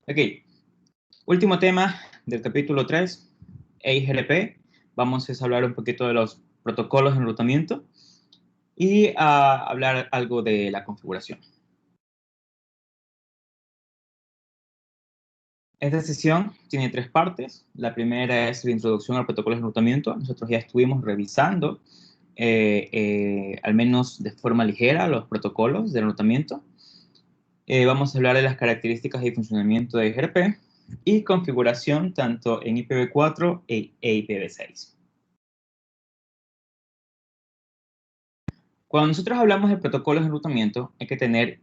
Ok, último tema del capítulo 3, EIGRP. Vamos a hablar un poquito de los protocolos de enrutamiento y a hablar algo de la configuración. Esta sesión tiene tres partes. La primera es la introducción al protocolo de enrutamiento. Nosotros ya estuvimos revisando, al menos de forma ligera, los protocolos de enrutamiento. Vamos a hablar de las características y funcionamiento de IGRP y configuración tanto en IPv4 e IPv6. Cuando nosotros hablamos de protocolos de enrutamiento, hay que tener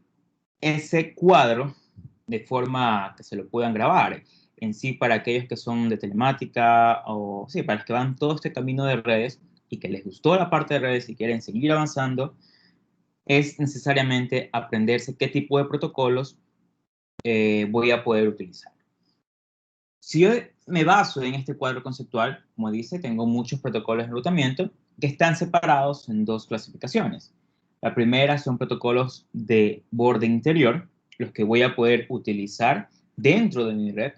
ese cuadro de forma que se lo puedan grabar. En sí, para aquellos que son de telemática o sí, para los que van todo este camino de redes y que les gustó la parte de redes y quieren seguir avanzando, es necesariamente aprenderse qué tipo de protocolos voy a poder utilizar. Si yo me baso en este cuadro conceptual, como dice, tengo muchos protocolos de enrutamiento que están separados en dos clasificaciones. La primera son protocolos de borde interior, los que voy a poder utilizar dentro de mi red,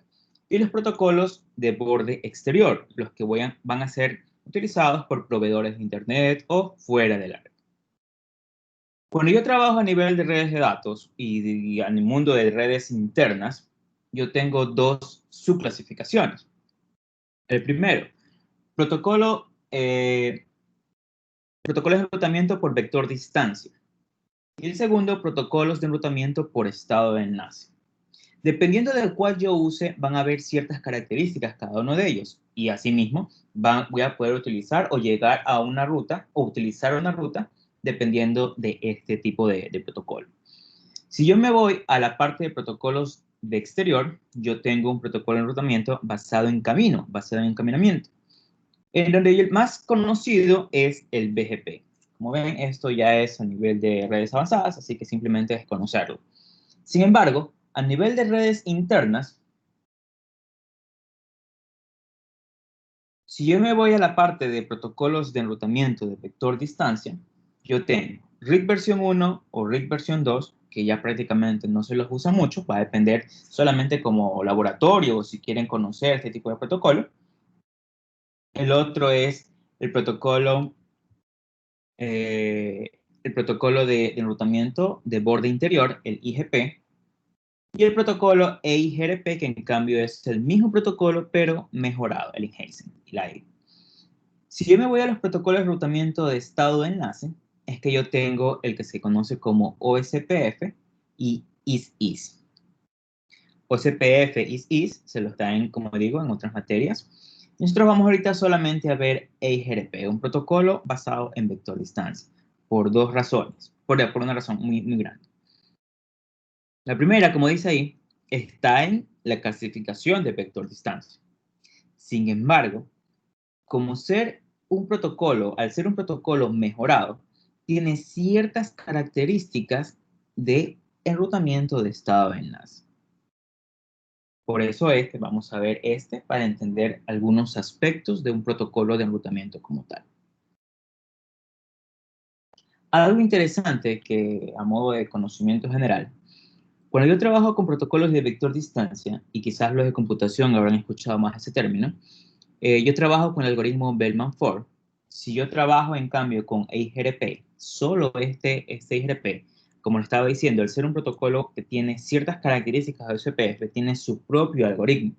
y los protocolos de borde exterior, los que van a ser utilizados por proveedores de Internet o fuera de la red. Cuando yo trabajo a nivel de redes de datos y en el mundo de redes internas, yo tengo dos subclasificaciones. El primero, protocolo, protocolos de enrutamiento por vector distancia. Y el segundo, protocolos de enrutamiento por estado de enlace. Dependiendo del cual yo use, van a haber ciertas características cada uno de ellos. Y asimismo, voy a poder utilizar o llegar a una ruta o utilizar una ruta dependiendo de este tipo de protocolo. Si yo me voy a la parte de protocolos de exterior, yo tengo un protocolo de enrutamiento basado en camino, basado en encaminamiento, en donde el más conocido es el BGP. Como ven, esto ya es a nivel de redes avanzadas, así que simplemente es conocerlo. Sin embargo, a nivel de redes internas, si yo me voy a la parte de protocolos de enrutamiento de vector distancia, yo tengo RIC versión 1 o RIC versión 2, que ya prácticamente no se los usa mucho, va a depender solamente como laboratorio o si quieren conocer este tipo de protocolo. El otro es el protocolo de enrutamiento de borde interior, el IGP, y el protocolo EIGRP, que en cambio es el mismo protocolo, pero mejorado, el Enhanced, la EI. Si yo me voy a los protocolos de enrutamiento de estado de enlace, es que yo tengo el que se conoce como OSPF y IS-IS. OSPF, IS-IS, se los dan, como digo, en otras materias. Nosotros vamos ahorita solamente a ver EIGRP, un protocolo basado en vector distancia, por dos razones, por una razón muy, muy grande. La primera, como dice ahí, está en la clasificación de vector distancia. Sin embargo, como ser un protocolo, al ser un protocolo mejorado, tiene ciertas características de enrutamiento de estado de enlace. Por eso es que vamos a ver este para entender algunos aspectos de un protocolo de enrutamiento como tal. Algo interesante que a modo de conocimiento general, cuando yo trabajo con protocolos de vector distancia, y quizás los de computación habrán escuchado más ese término, yo trabajo con el algoritmo Bellman-Ford. Si yo trabajo en cambio con EIGRP, solo este EIGRP, como lo estaba diciendo, al ser un protocolo que tiene ciertas características de OSPF, tiene su propio algoritmo.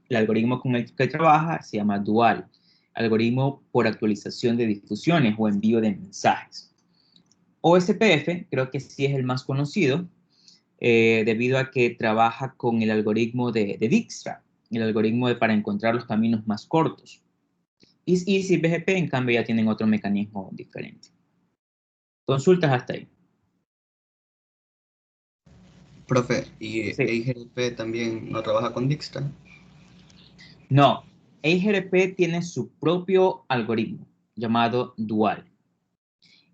El algoritmo con el que trabaja se llama Dual, algoritmo por actualización de difusiones o envío de mensajes. OSPF creo que sí es el más conocido, debido a que trabaja con el algoritmo de Dijkstra, el algoritmo para encontrar los caminos más cortos. Y BGP, en cambio, ya tienen otro mecanismo diferente. Consultas hasta ahí. Profe, ¿y Sí. EIGRP también no trabaja con Dijkstra? No, EIGRP tiene su propio algoritmo llamado Dual.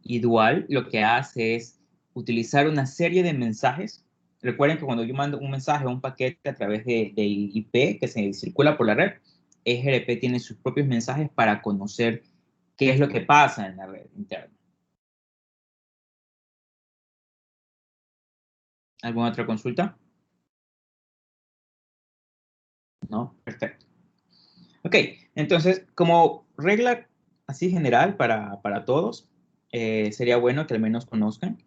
Y Dual lo que hace es utilizar una serie de mensajes. Recuerden que cuando yo mando un mensaje o un paquete a través de IP que se circula por la red, EIGRP tiene sus propios mensajes para conocer qué es lo que pasa en la red interna. ¿Alguna otra consulta? ¿No? Perfecto. Ok, entonces, como regla así general para todos, sería bueno que al menos conozcan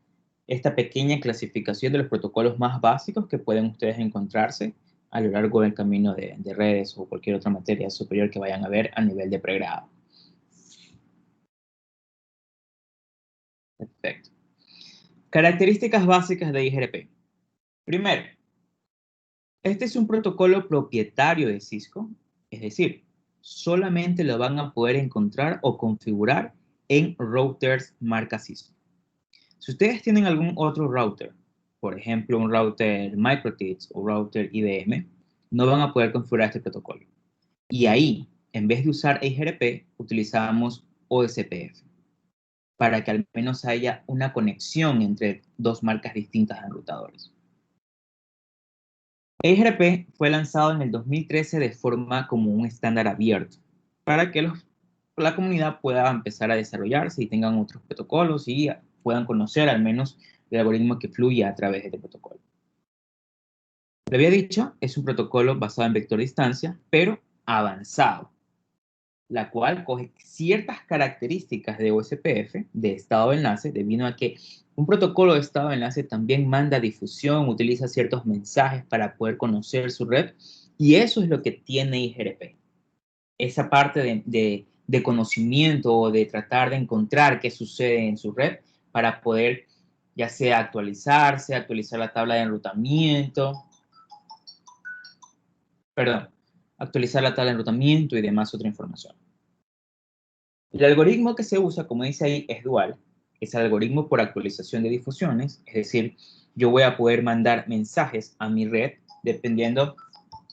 esta pequeña clasificación de los protocolos más básicos que pueden ustedes encontrarse a lo largo del camino de redes o cualquier otra materia superior que vayan a ver a nivel de pregrado. Perfecto. Características básicas de IGRP. Primero, este es un protocolo propietario de Cisco, es decir, solamente lo van a poder encontrar o configurar en routers marca Cisco. Si ustedes tienen algún otro router, por ejemplo un router MikroTik o router IBM, no van a poder configurar este protocolo. Y ahí, en vez de usar IGRP, utilizamos OSPF, para que al menos haya una conexión entre dos marcas distintas de enrutadores. IGRP fue lanzado en el 2013 de forma como un estándar abierto, para que la comunidad pueda empezar a desarrollarse y tengan otros protocolos y puedan conocer al menos el algoritmo que fluye a través de este protocolo. Lo había dicho, es un protocolo basado en vector distancia, pero avanzado, la cual coge ciertas características de OSPF, de estado de enlace, debido a que un protocolo de estado de enlace también manda difusión, utiliza ciertos mensajes para poder conocer su red, y eso es lo que tiene IGRP. Esa parte de conocimiento o de tratar de encontrar qué sucede en su red para poder ya sea actualizarse, actualizar la tabla de enrutamiento, perdón, actualizar la tabla de enrutamiento y demás otra información. El algoritmo que se usa, como dice ahí, es dual. Es el algoritmo por actualización de difusiones, es decir, yo voy a poder mandar mensajes a mi red dependiendo,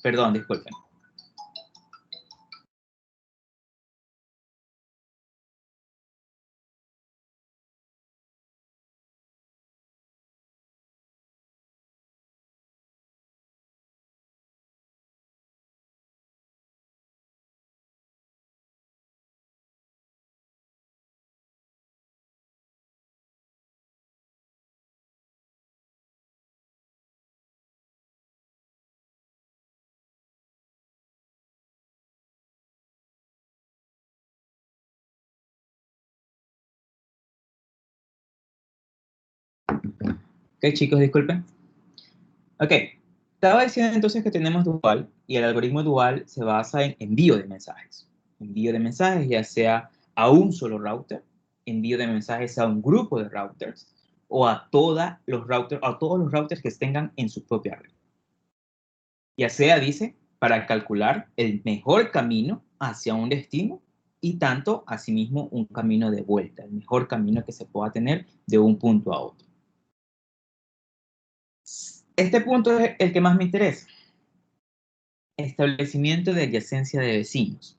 perdón, disculpen. Ok, chicos, disculpen. Ok, estaba diciendo entonces que tenemos dual y el algoritmo dual se basa en envío de mensajes. Envío de mensajes ya sea a un solo router, envío de mensajes a un grupo de routers o a todos los routers que tengan en su propia red. Ya sea, dice, para calcular el mejor camino hacia un destino y tanto, asimismo, un camino de vuelta, el mejor camino que se pueda tener de un punto a otro. Este punto es el que más me interesa. Establecimiento de adyacencia de vecinos.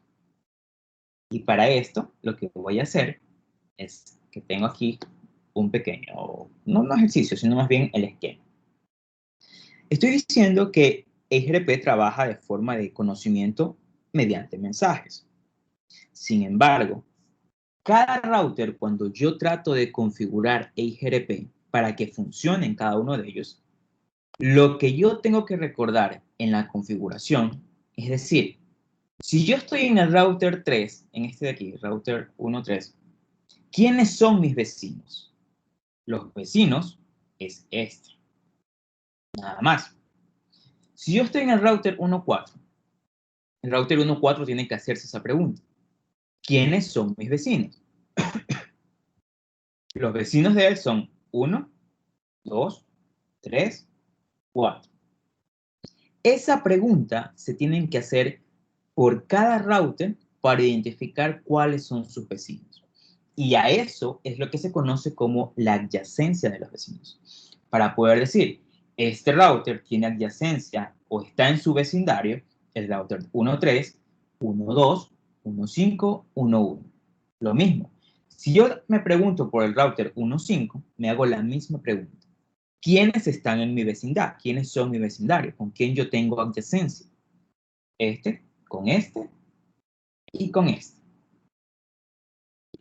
Y para esto, lo que voy a hacer es que tengo aquí un pequeño, no ejercicio, sino más bien el esquema. Estoy diciendo que IGRP trabaja de forma de conocimiento mediante mensajes. Sin embargo, cada router, cuando yo trato de configurar IGRP para que funcione en cada uno de ellos, lo que yo tengo que recordar en la configuración, es decir, si yo estoy en el router 3, en este de aquí, router 1.3, ¿quiénes son mis vecinos? Los vecinos es este, nada más. Si yo estoy en el router 1.4, el router 1.4 tiene que hacerse esa pregunta. ¿Quiénes son mis vecinos? Los vecinos de él son 1, 2, 3, 4. Esa pregunta se tienen que hacer por cada router para identificar cuáles son sus vecinos. Y a eso es lo que se conoce como la adyacencia de los vecinos. Para poder decir, este router tiene adyacencia o está en su vecindario, el router 1.3, 1.2, 1.5, 1.1. Lo mismo. Si yo me pregunto por el router 1.5, me hago la misma pregunta. ¿Quiénes están en mi vecindad? ¿Quiénes son mi vecindario? ¿Con quién yo tengo adyacencia? Este, con este y con este.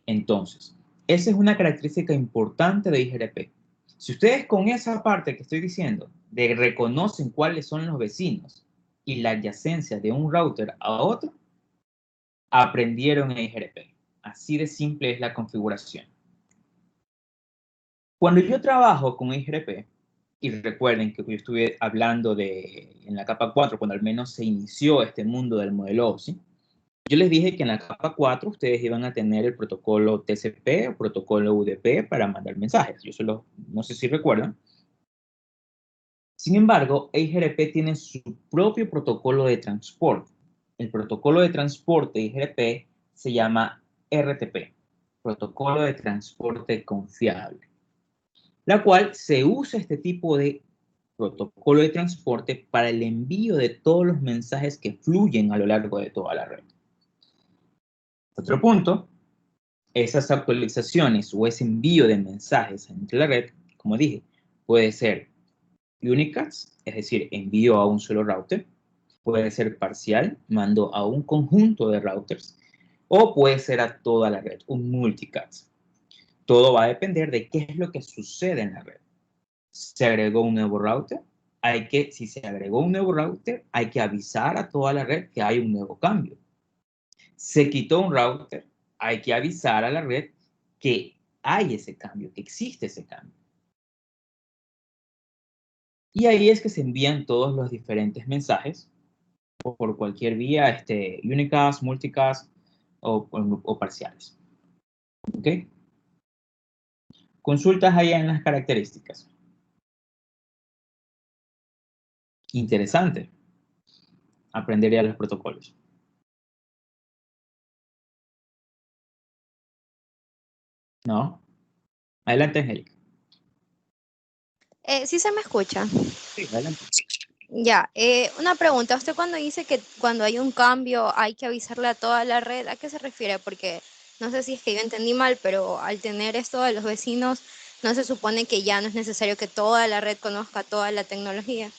Entonces, esa es una característica importante de IGRP. Si ustedes con esa parte que estoy diciendo, de reconocen cuáles son los vecinos y la adyacencia de un router a otro, aprendieron EIGRP. Así de simple es la configuración. Cuando yo trabajo con EIGRP, y recuerden que yo estuve hablando en la capa 4, cuando al menos se inició este mundo del modelo OSI, yo les dije que en la capa 4 ustedes iban a tener el protocolo TCP o protocolo UDP para mandar mensajes. No sé si recuerdan. Sin embargo, EIGRP tiene su propio protocolo de transporte. El protocolo de transporte EIGRP se llama RTP, Protocolo de Transporte Confiable, la cual se usa este tipo de protocolo de transporte para el envío de todos los mensajes que fluyen a lo largo de toda la red. Otro punto, esas actualizaciones o ese envío de mensajes entre la red, como dije, puede ser unicast, es decir, envío a un solo router, puede ser parcial, mando a un conjunto de routers, o puede ser a toda la red, un multicast. Todo va a depender de qué es lo que sucede en la red. ¿Se agregó un nuevo router? Si se agregó un nuevo router, hay que avisar a toda la red que hay un nuevo cambio. Se quitó un router, hay que avisar a la red que hay ese cambio, que existe ese cambio. Y ahí es que se envían todos los diferentes mensajes por cualquier vía, unicast, multicast o parciales. ¿Ok? Consultas ahí en las características. Interesante. Aprendería los protocolos. ¿No? Adelante, Angélica. Sí se me escucha. Sí, adelante. Ya, una pregunta. Usted cuando dice que cuando hay un cambio hay que avisarle a toda la red, ¿a qué se refiere? Porque no sé si es que yo entendí mal, pero al tener esto de los vecinos, ¿no se supone que ya no es necesario que toda la red conozca toda la tecnología?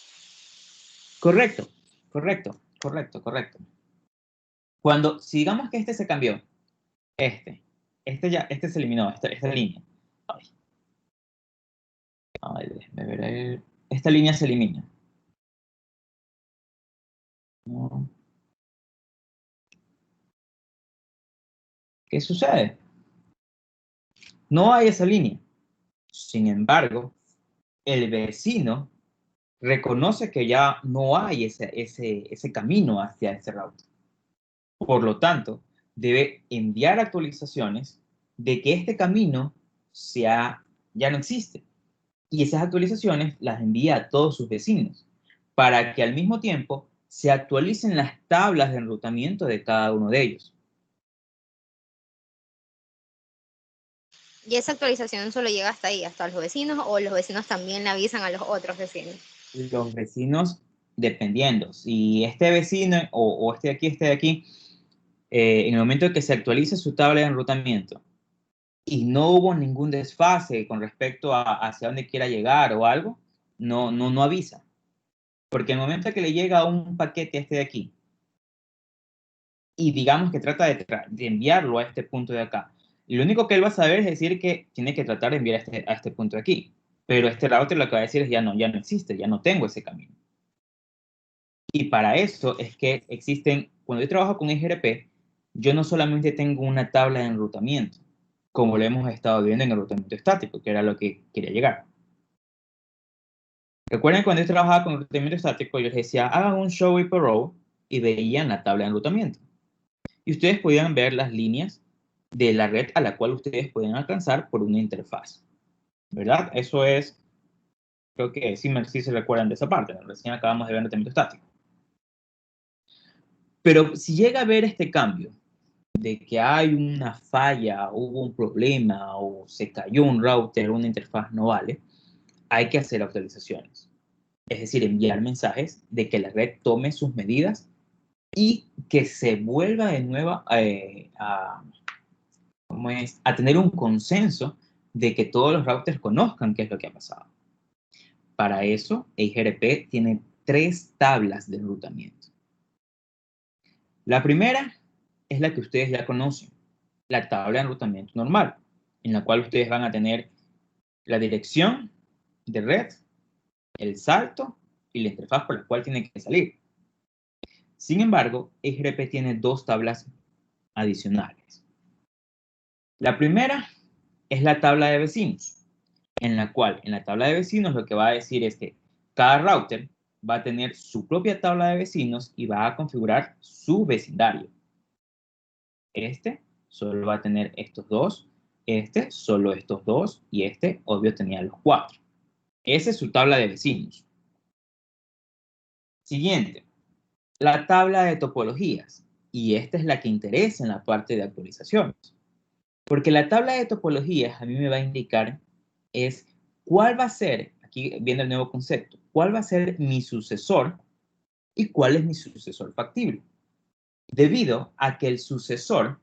Correcto, correcto, correcto, correcto. Si digamos que este se cambió, este se eliminó, esta línea. Déjeme ver. Esta línea se elimina. No. ¿Qué sucede? No hay esa línea. Sin embargo, el vecino reconoce que ya no hay ese camino hacia ese router. Por lo tanto, debe enviar actualizaciones de que este camino ya no existe. Y esas actualizaciones las envía a todos sus vecinos para que al mismo tiempo se actualicen las tablas de enrutamiento de cada uno de ellos. ¿Y esa actualización solo llega hasta ahí, hasta los vecinos, o los vecinos también le avisan a los otros vecinos? Los vecinos, dependiendo, si este vecino o este de aquí, en el momento en que se actualice su tabla de enrutamiento y no hubo ningún desfase con respecto a hacia dónde quiera llegar o algo, no avisa. Porque en el momento que le llega un paquete a este de aquí, y digamos que trata de enviarlo a este punto de acá, y lo único que él va a saber es decir que tiene que tratar de enviar a este punto de aquí. Pero este router lo que va a decir es ya no existe, ya no tengo ese camino. Y para eso es que existen, cuando yo trabajo con EIGRP, yo no solamente tengo una tabla de enrutamiento, como lo hemos estado viendo en el enrutamiento estático, que era lo que quería llegar. Recuerden cuando yo trabajaba con enrutamiento estático, yo les decía, hagan un show y row y veían la tabla de enrutamiento. Y ustedes podían ver las líneas de la red a la cual ustedes pueden alcanzar por una interfaz. ¿Verdad? Eso es, creo que sí se recuerdan de esa parte, ¿no? Recién acabamos de ver enrutamiento estático. Pero si llega a ver este cambio, de que hay una falla, hubo un problema o se cayó un router, una interfaz no vale, hay que hacer actualizaciones. Es decir, enviar mensajes de que la red tome sus medidas y que se vuelva de nuevo a tener un consenso de que todos los routers conozcan qué es lo que ha pasado. Para eso, EIGRP tiene 3 tablas de enrutamiento. La primera es la que ustedes ya conocen, la tabla de enrutamiento normal, en la cual ustedes van a tener la dirección de red, el salto y la interfaz por la cual tienen que salir. Sin embargo, EIGRP tiene dos tablas adicionales. La primera es la tabla de vecinos, en la cual en la tabla de vecinos lo que va a decir es que cada router va a tener su propia tabla de vecinos y va a configurar su vecindario. Este solo va a tener estos dos, este solo estos dos y este, obvio, tenía los 4. Esa es su tabla de vecinos. Siguiente, la tabla de topologías. Y esta es la que interesa en la parte de actualizaciones. Porque la tabla de topologías a mí me va a indicar es cuál va a ser, aquí viene el nuevo concepto, cuál va a ser mi sucesor y cuál es mi sucesor factible. Debido a que el sucesor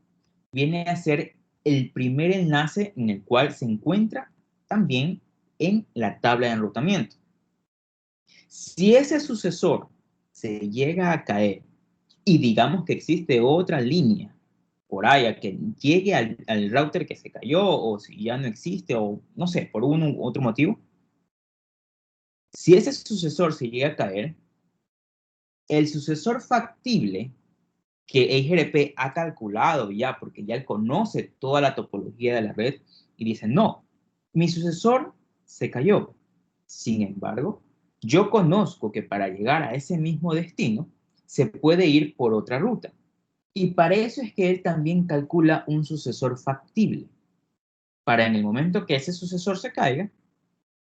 viene a ser el primer enlace en el cual se encuentra también en la tabla de enrutamiento. Si ese sucesor se llega a caer y digamos que existe otra línea por ahí a que llegue al router que se cayó o si ya no existe o no sé, por uno u otro motivo, si ese sucesor se llega a caer, el sucesor factible que EIGRP ha calculado ya, porque ya él conoce toda la topología de la red y dice, no, mi sucesor se cayó. Sin embargo, yo conozco que para llegar a ese mismo destino se puede ir por otra ruta. Y para eso es que él también calcula un sucesor factible, para en el momento que ese sucesor se caiga,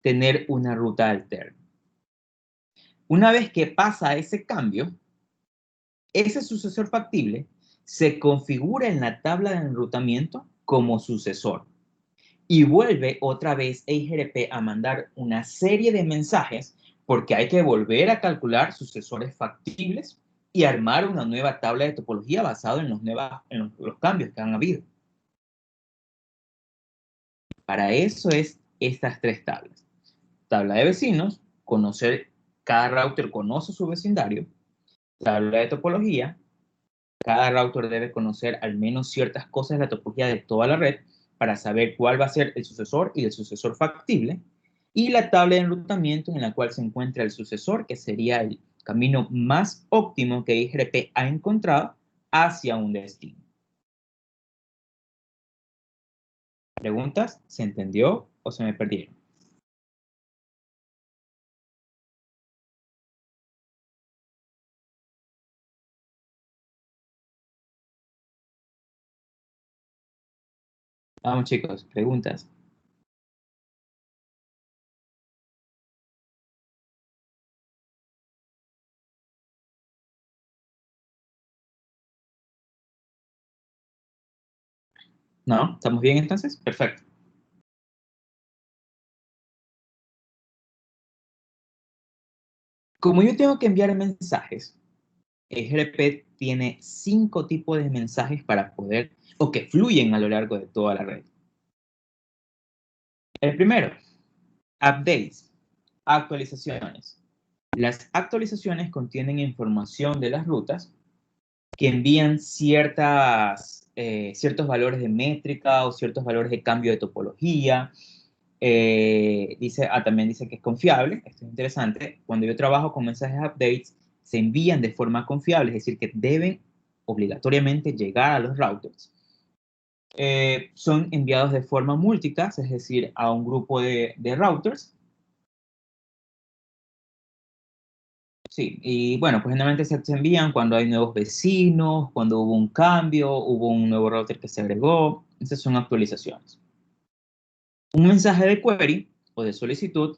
tener una ruta alterna. Una vez que pasa ese cambio, ese sucesor factible se configura en la tabla de enrutamiento como sucesor y vuelve otra vez EIGRP a mandar una serie de mensajes porque hay que volver a calcular sucesores factibles y armar una nueva tabla de topología basada en los cambios que han habido. Para eso es estas tres tablas. Tabla de vecinos, conocer, cada router conoce su vecindario. Tabla de topología, cada router debe conocer al menos ciertas cosas de la topología de toda la red para saber cuál va a ser el sucesor y el sucesor factible. Y la tabla de enrutamiento en la cual se encuentra el sucesor, que sería el camino más óptimo que EIGRP ha encontrado hacia un destino. ¿Preguntas? ¿Se entendió o se me perdieron? Vamos chicos, preguntas. ¿No? ¿Estamos bien entonces? Perfecto. Como yo tengo que enviar mensajes, EIGRP tiene 5 tipos de mensajes para poder, o que fluyen a lo largo de toda la red. El primero, updates, actualizaciones. Las actualizaciones contienen información de las rutas que envían ciertos valores de métrica o ciertos valores de cambio de topología. También dice que es confiable, esto es interesante. Cuando yo trabajo con mensajes updates, se envían de forma confiable, es decir, que deben obligatoriamente llegar a los routers. Son enviados de forma multicast, es decir, a un grupo de routers. Sí, y bueno, pues generalmente se envían cuando hay nuevos vecinos, cuando hubo un cambio, hubo un nuevo router que se agregó. Esas son actualizaciones. Un mensaje de query o de solicitud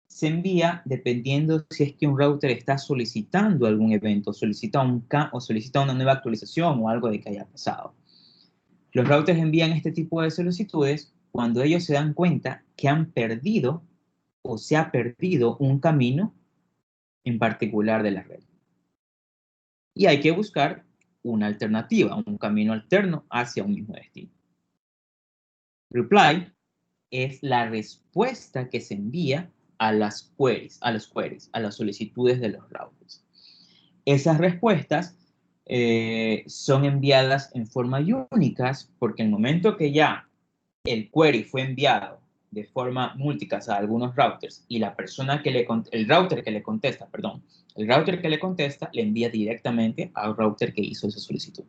se envía dependiendo si es que un router está solicitando algún evento, solicita una nueva actualización o algo de que haya pasado. Los routers envían este tipo de solicitudes cuando ellos se dan cuenta que han perdido o se ha perdido un camino en particular de la red. Y hay que buscar una alternativa, un camino alterno hacia un mismo destino. Reply es la respuesta que se envía a las queries, a las solicitudes de los routers. Esas respuestas son enviadas en forma únicas porque el momento que ya el query fue enviado de forma múltiples a algunos routers y la persona que el router que le contesta, le envía directamente al router que hizo esa solicitud.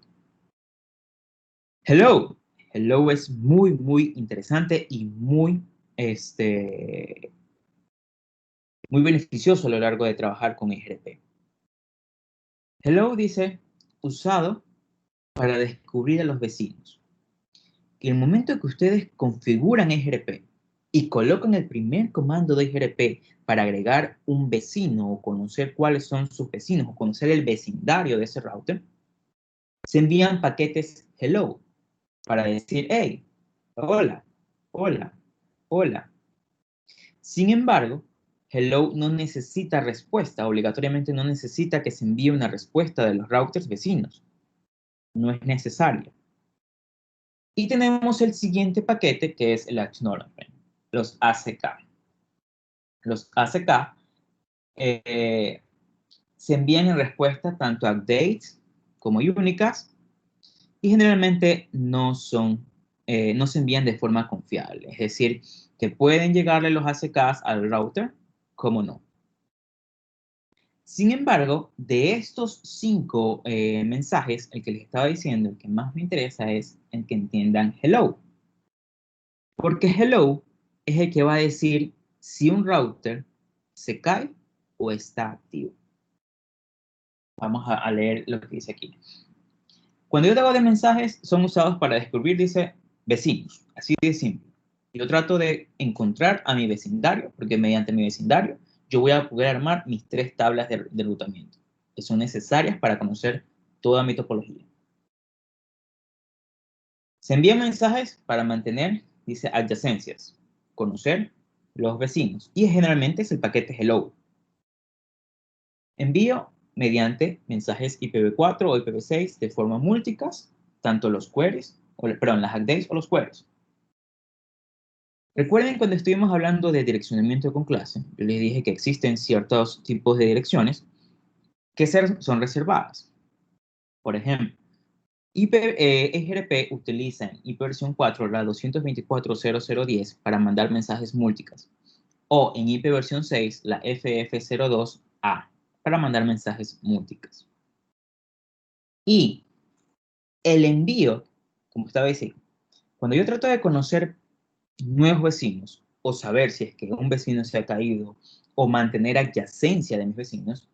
Hello. Hello es muy, muy interesante y muy, muy beneficioso a lo largo de trabajar con EGRP. Hello dice, usado para descubrir a los vecinos. En el momento que ustedes configuran EGRP y colocan el primer comando de EGRP para agregar un vecino o conocer cuáles son sus vecinos o conocer el vecindario de ese router, se envían paquetes hello para decir, hey, hola, hola, hola. Sin embargo, hello no necesita respuesta, obligatoriamente no necesita que se envíe una respuesta de los routers vecinos. No es necesario. Y tenemos el siguiente paquete que es el acknowledgement, los ACK. Los ACK se envían en respuesta tanto a updates como unicast y generalmente no se envían de forma confiable. Es decir, que pueden llegarle los ACKs al router, como no. Sin embargo, de estos 5 mensajes, el que les estaba diciendo, el que más me interesa es el que entiendan hello. Porque hello es el que va a decir si un router se cae o está activo. Vamos a leer lo que dice aquí. Cuando yo te hablo de mensajes, son usados para descubrir, dice, vecinos. Así de simple. Yo trato de encontrar a mi vecindario, porque mediante mi vecindario yo voy a poder armar mis 3 tablas de enrutamiento, que son necesarias para conocer toda mi topología. Se envían mensajes para mantener, dice, adyacencias, conocer los vecinos, y generalmente es el paquete hello. Envío mediante mensajes IPv4 o IPv6 de forma múltiples, tanto los queries, las updates o los queries. Recuerden cuando estuvimos hablando de direccionamiento con clase, yo les dije que existen ciertos tipos de direcciones que son reservadas. Por ejemplo, EGRP utiliza en IPv4 la 224.0.0.10 para mandar mensajes múltiples, o en IPv6 la FF02A para mandar mensajes múltiples. Y el envío, como estaba diciendo, cuando yo trato de conocer nuevos vecinos o saber si es que un vecino se ha caído o mantener adyacencia de mis vecinos,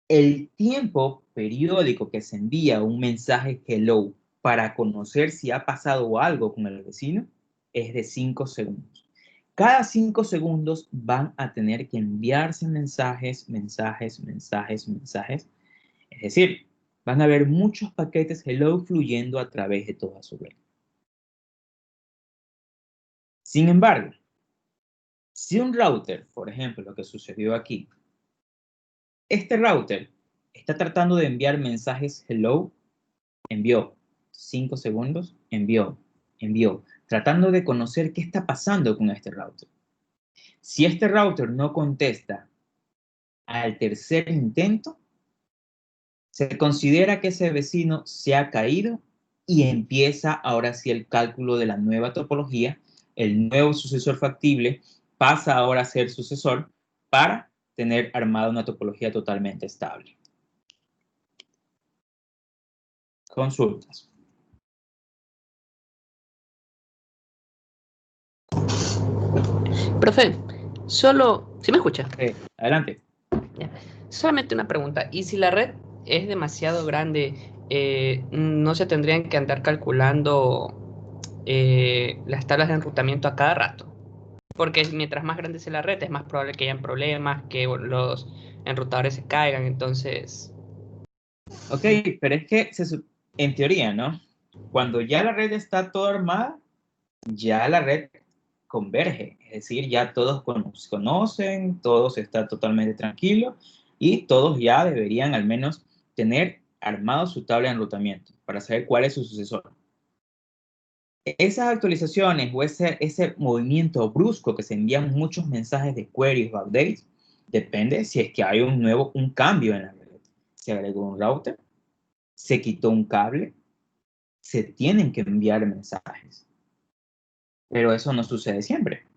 el tiempo periódico que se envía un mensaje hello para conocer si ha pasado algo con el vecino es de 5 segundos. Cada 5 segundos van a tener que enviarse mensajes. Es decir, van a haber muchos paquetes hello fluyendo a través de toda su red. Sin embargo, si un router, por ejemplo, lo que sucedió aquí, este router está tratando de enviar mensajes hello, envió 5 segundos, envió, tratando de conocer qué está pasando con este router. Si este router no contesta al tercer intento, se considera que ese vecino se ha caído y empieza ahora sí el cálculo de la nueva topología. El nuevo sucesor factible pasa ahora a ser sucesor para tener armada una topología totalmente estable. Consultas. Profe, ¿sí me escucha? Adelante. Ya. Solamente una pregunta. ¿Y si la red es demasiado grande, no se tendrían que andar calculando las tablas de enrutamiento a cada rato? Porque mientras más grande sea la red, es más probable que hayan problemas, que los enrutadores se caigan, entonces... Ok, pero es que en teoría, ¿no? Cuando ya la red está toda armada, ya la red converge, es decir, ya todos conocen, todos está totalmente tranquilo y todos ya deberían al menos tener armado su tabla de enrutamiento para saber cuál es su sucesor. Esas actualizaciones o ese movimiento brusco que se envían muchos mensajes de queries o updates, depende si es que hay un cambio en la red. Se agregó un router, se quitó un cable, se tienen que enviar mensajes. Pero eso no sucede siempre.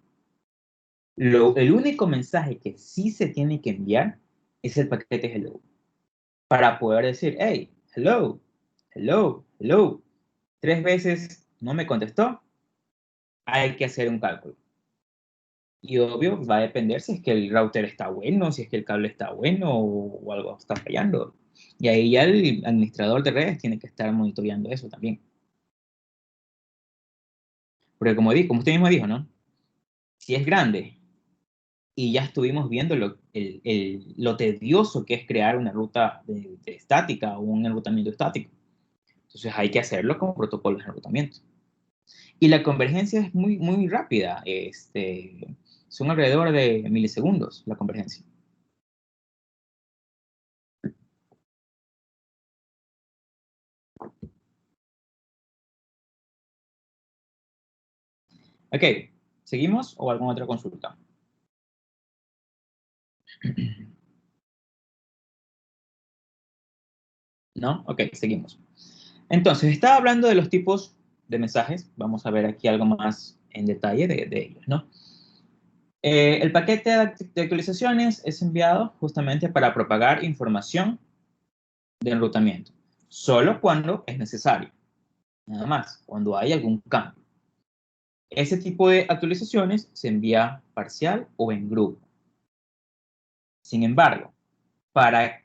El único mensaje que sí se tiene que enviar es el paquete hello. Para poder decir, hey, hello, hello, hello. 3 veces no me contestó, hay que hacer un cálculo. Y obvio, va a depender si es que el router está bueno, si es que el cable está bueno o algo está fallando. Y ahí ya el administrador de redes tiene que estar monitoreando eso también. Porque como usted mismo dijo, ¿no? Si es grande y ya estuvimos viendo lo tedioso que es crear una ruta de estática o un enrutamiento estático. Entonces hay que hacerlo con protocolos de enrutamiento. Y la convergencia es muy, muy rápida. Son alrededor de milisegundos la convergencia. Ok, ¿seguimos o alguna otra consulta? ¿No? Ok, seguimos. Entonces, estaba hablando de los tipos de mensajes. Vamos a ver aquí algo más en detalle de ellos, ¿no? El paquete de actualizaciones es enviado justamente para propagar información de enrutamiento, solo cuando es necesario, nada más, cuando hay algún cambio. Ese tipo de actualizaciones se envía parcial o en grupo. Sin embargo, para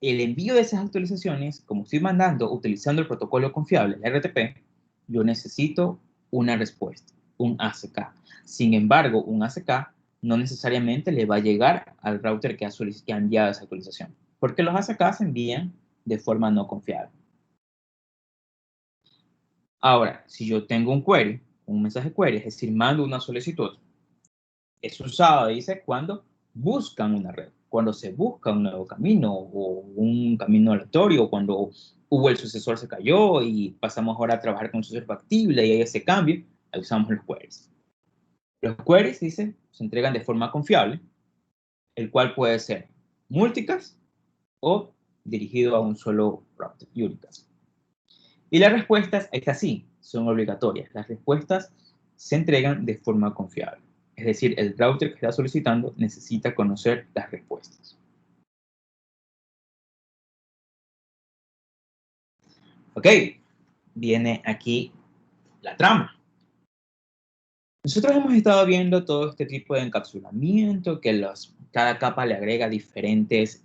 el envío de esas actualizaciones, como estoy mandando utilizando el protocolo confiable, el RTP, yo necesito una respuesta, un ACK. Sin embargo, un ACK no necesariamente le va a llegar al router que ha enviado esa actualización, porque los ACK se envían de forma no confiable. Ahora, si yo tengo un query, un mensaje query, es decir, mando una solicitud, es usado, dice, cuando buscan una red, cuando se busca un nuevo camino o un camino aleatorio, cuando hubo el sucesor se cayó y pasamos ahora a trabajar con un sucesor factible y hay ese cambio, ahí usamos los queries. Los queries, dice, se entregan de forma confiable, el cual puede ser multicast o dirigido a un solo router, unicast. Y las respuestas, es así, son obligatorias. Las respuestas se entregan de forma confiable. Es decir, el router que está solicitando necesita conocer las respuestas. Ok, viene aquí la trama. Nosotros hemos estado viendo todo este tipo de encapsulamiento, que cada capa le agrega diferentes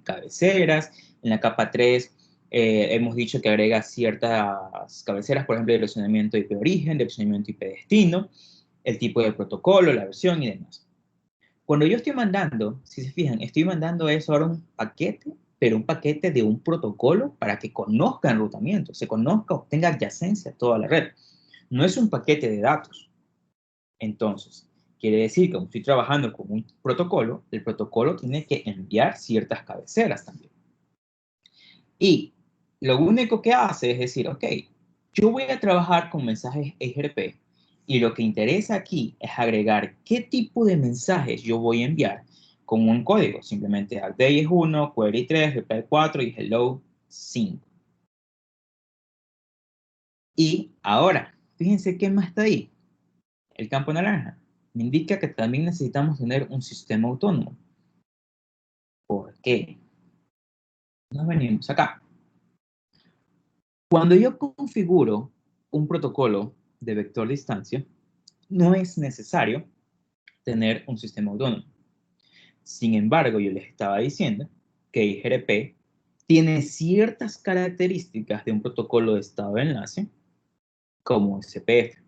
cabeceras. En la capa 3 hemos dicho que agrega ciertas cabeceras, por ejemplo, direccionamiento IP origen, direccionamiento IP destino, el tipo de protocolo, la versión y demás. Cuando yo estoy mandando, si se fijan, estoy mandando eso ahora un paquete, pero un paquete de un protocolo para que conozca enrutamiento, se conozca, obtenga adyacencia a toda la red. No es un paquete de datos. Entonces, quiere decir que como estoy trabajando con un protocolo, el protocolo tiene que enviar ciertas cabeceras también. Y lo único que hace es decir, ok, yo voy a trabajar con mensajes EGRP y lo que interesa aquí es agregar qué tipo de mensajes yo voy a enviar con un código. Simplemente update es 1, query 3, reply 4 y hello 5. Y ahora, fíjense qué más está ahí. El campo naranja me indica que también necesitamos tener un sistema autónomo. ¿Por qué? Nos venimos acá. Cuando yo configuro un protocolo de vector distancia, no es necesario tener un sistema autónomo. Sin embargo, yo les estaba diciendo que IGRP tiene ciertas características de un protocolo de estado de enlace, como SPF.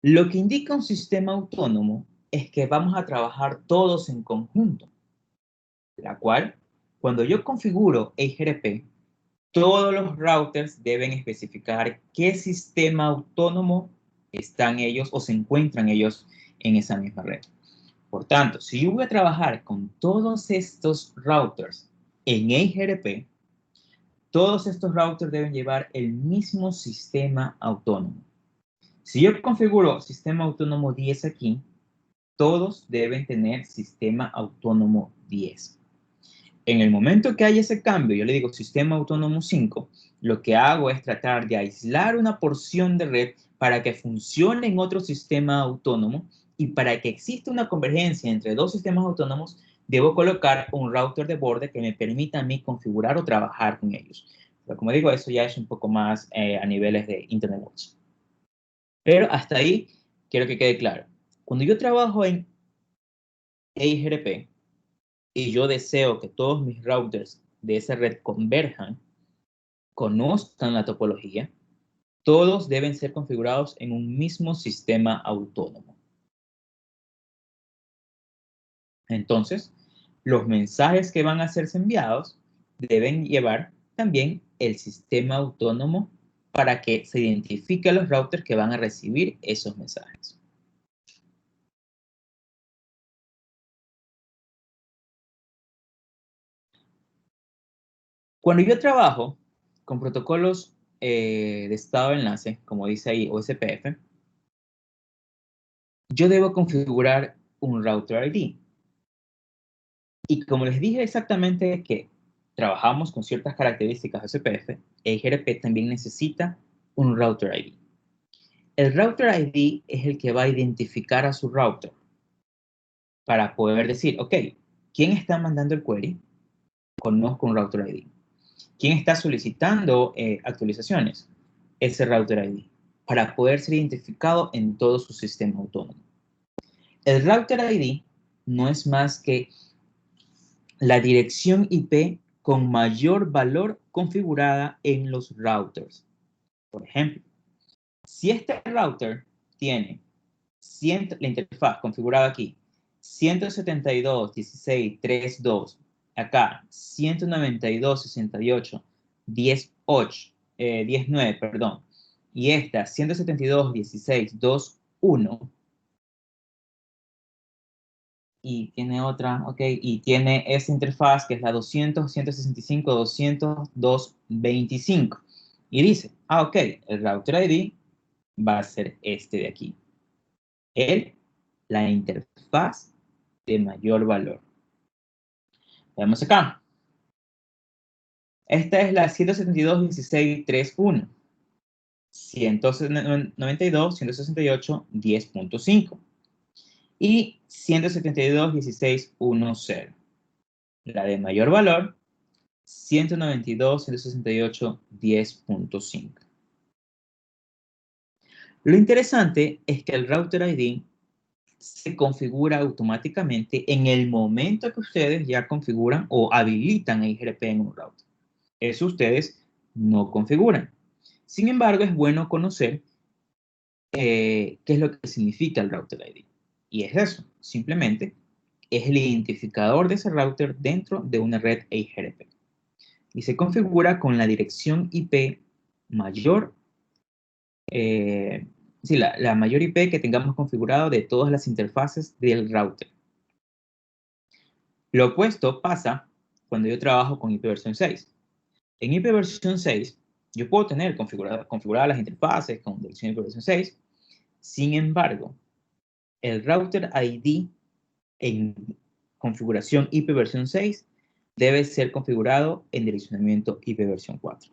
Lo que indica un sistema autónomo es que vamos a trabajar todos en conjunto, la cual, cuando yo configuro IGRP, todos los routers deben especificar qué sistema autónomo están ellos o se encuentran ellos en esa misma red. Por tanto, si yo voy a trabajar con todos estos routers en EIGRP, todos estos routers deben llevar el mismo sistema autónomo. Si yo configuro sistema autónomo 10 aquí, todos deben tener sistema autónomo 10. En el momento que hay ese cambio, yo le digo sistema autónomo 5, lo que hago es tratar de aislar una porción de red para que funcione en otro sistema autónomo y para que exista una convergencia entre dos sistemas autónomos, debo colocar un router de borde que me permita a mí configurar o trabajar con ellos. Pero como digo, eso ya es un poco más a niveles de Internet Watch. Pero hasta ahí quiero que quede claro. Cuando yo trabajo en EIGRP y yo deseo que todos mis routers de esa red converjan, conozcan la topología, todos deben ser configurados en un mismo sistema autónomo. Entonces, los mensajes que van a ser enviados deben llevar también el sistema autónomo para que se identifique a los routers que van a recibir esos mensajes. Cuando yo trabajo con protocolos de estado de enlace, como dice ahí, OSPF, yo debo configurar un router ID. Y como les dije exactamente que trabajamos con ciertas características OSPF, EIGRP también necesita un router ID. El router ID es el que va a identificar a su router para poder decir, ok, ¿quién está mandando el query? Conozco un router ID. ¿Quién está solicitando actualizaciones? Ese router ID, para poder ser identificado en todo su sistema autónomo. El router ID no es más que la dirección IP con mayor valor configurada en los routers. Por ejemplo, si este router tiene la interfaz configurada aquí, 172.16.3.2, acá 192.68.10.8, 10.9, y esta 172.16.2.1, y tiene otra, ok, y tiene esa interfaz que es la 200.165.200.225, y dice, ok, el router ID va a ser este de aquí. La interfaz de mayor valor. Veamos acá. Esta es la 172.16.3.1. 192.168.10.5. Y 172.16.1.0. La de mayor valor, 192.168.10.5. Lo interesante es que el router ID se configura automáticamente en el momento que ustedes ya configuran o habilitan EIGRP en un router. Eso ustedes no configuran. Sin embargo, es bueno conocer qué es lo que significa el router ID. Y es eso, simplemente es el identificador de ese router dentro de una red EIGRP. Y se configura con la dirección IP mayor, la mayor IP que tengamos configurado de todas las interfaces del router. Lo opuesto pasa cuando yo trabajo con IPv 6. En IPv 6, yo puedo tener configuradas las interfaces con dirección IPv 6. Sin embargo, el router ID en configuración IPv 6 debe ser configurado en direccionamiento IPv 4.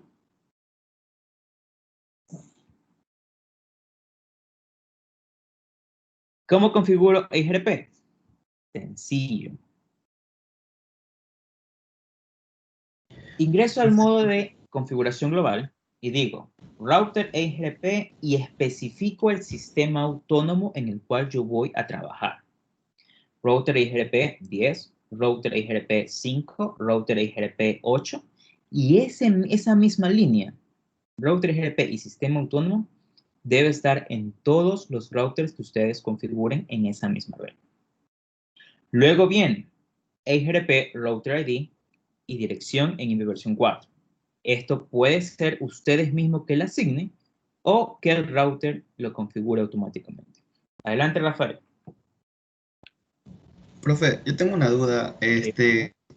¿Cómo configuro EIGRP? Sencillo. Ingreso al modo de configuración global y digo router EIGRP y especifico el sistema autónomo en el cual yo voy a trabajar. Router EIGRP 10, router EIGRP 5, router EIGRP 8 y esa misma línea, router EIGRP y sistema autónomo, debe estar en todos los routers que ustedes configuren en esa misma red. Luego viene EIGRP Router ID y dirección en IPv 4. Esto puede ser ustedes mismos que la asignen o que el router lo configure automáticamente. Adelante, Rafael. Profe, yo tengo una duda,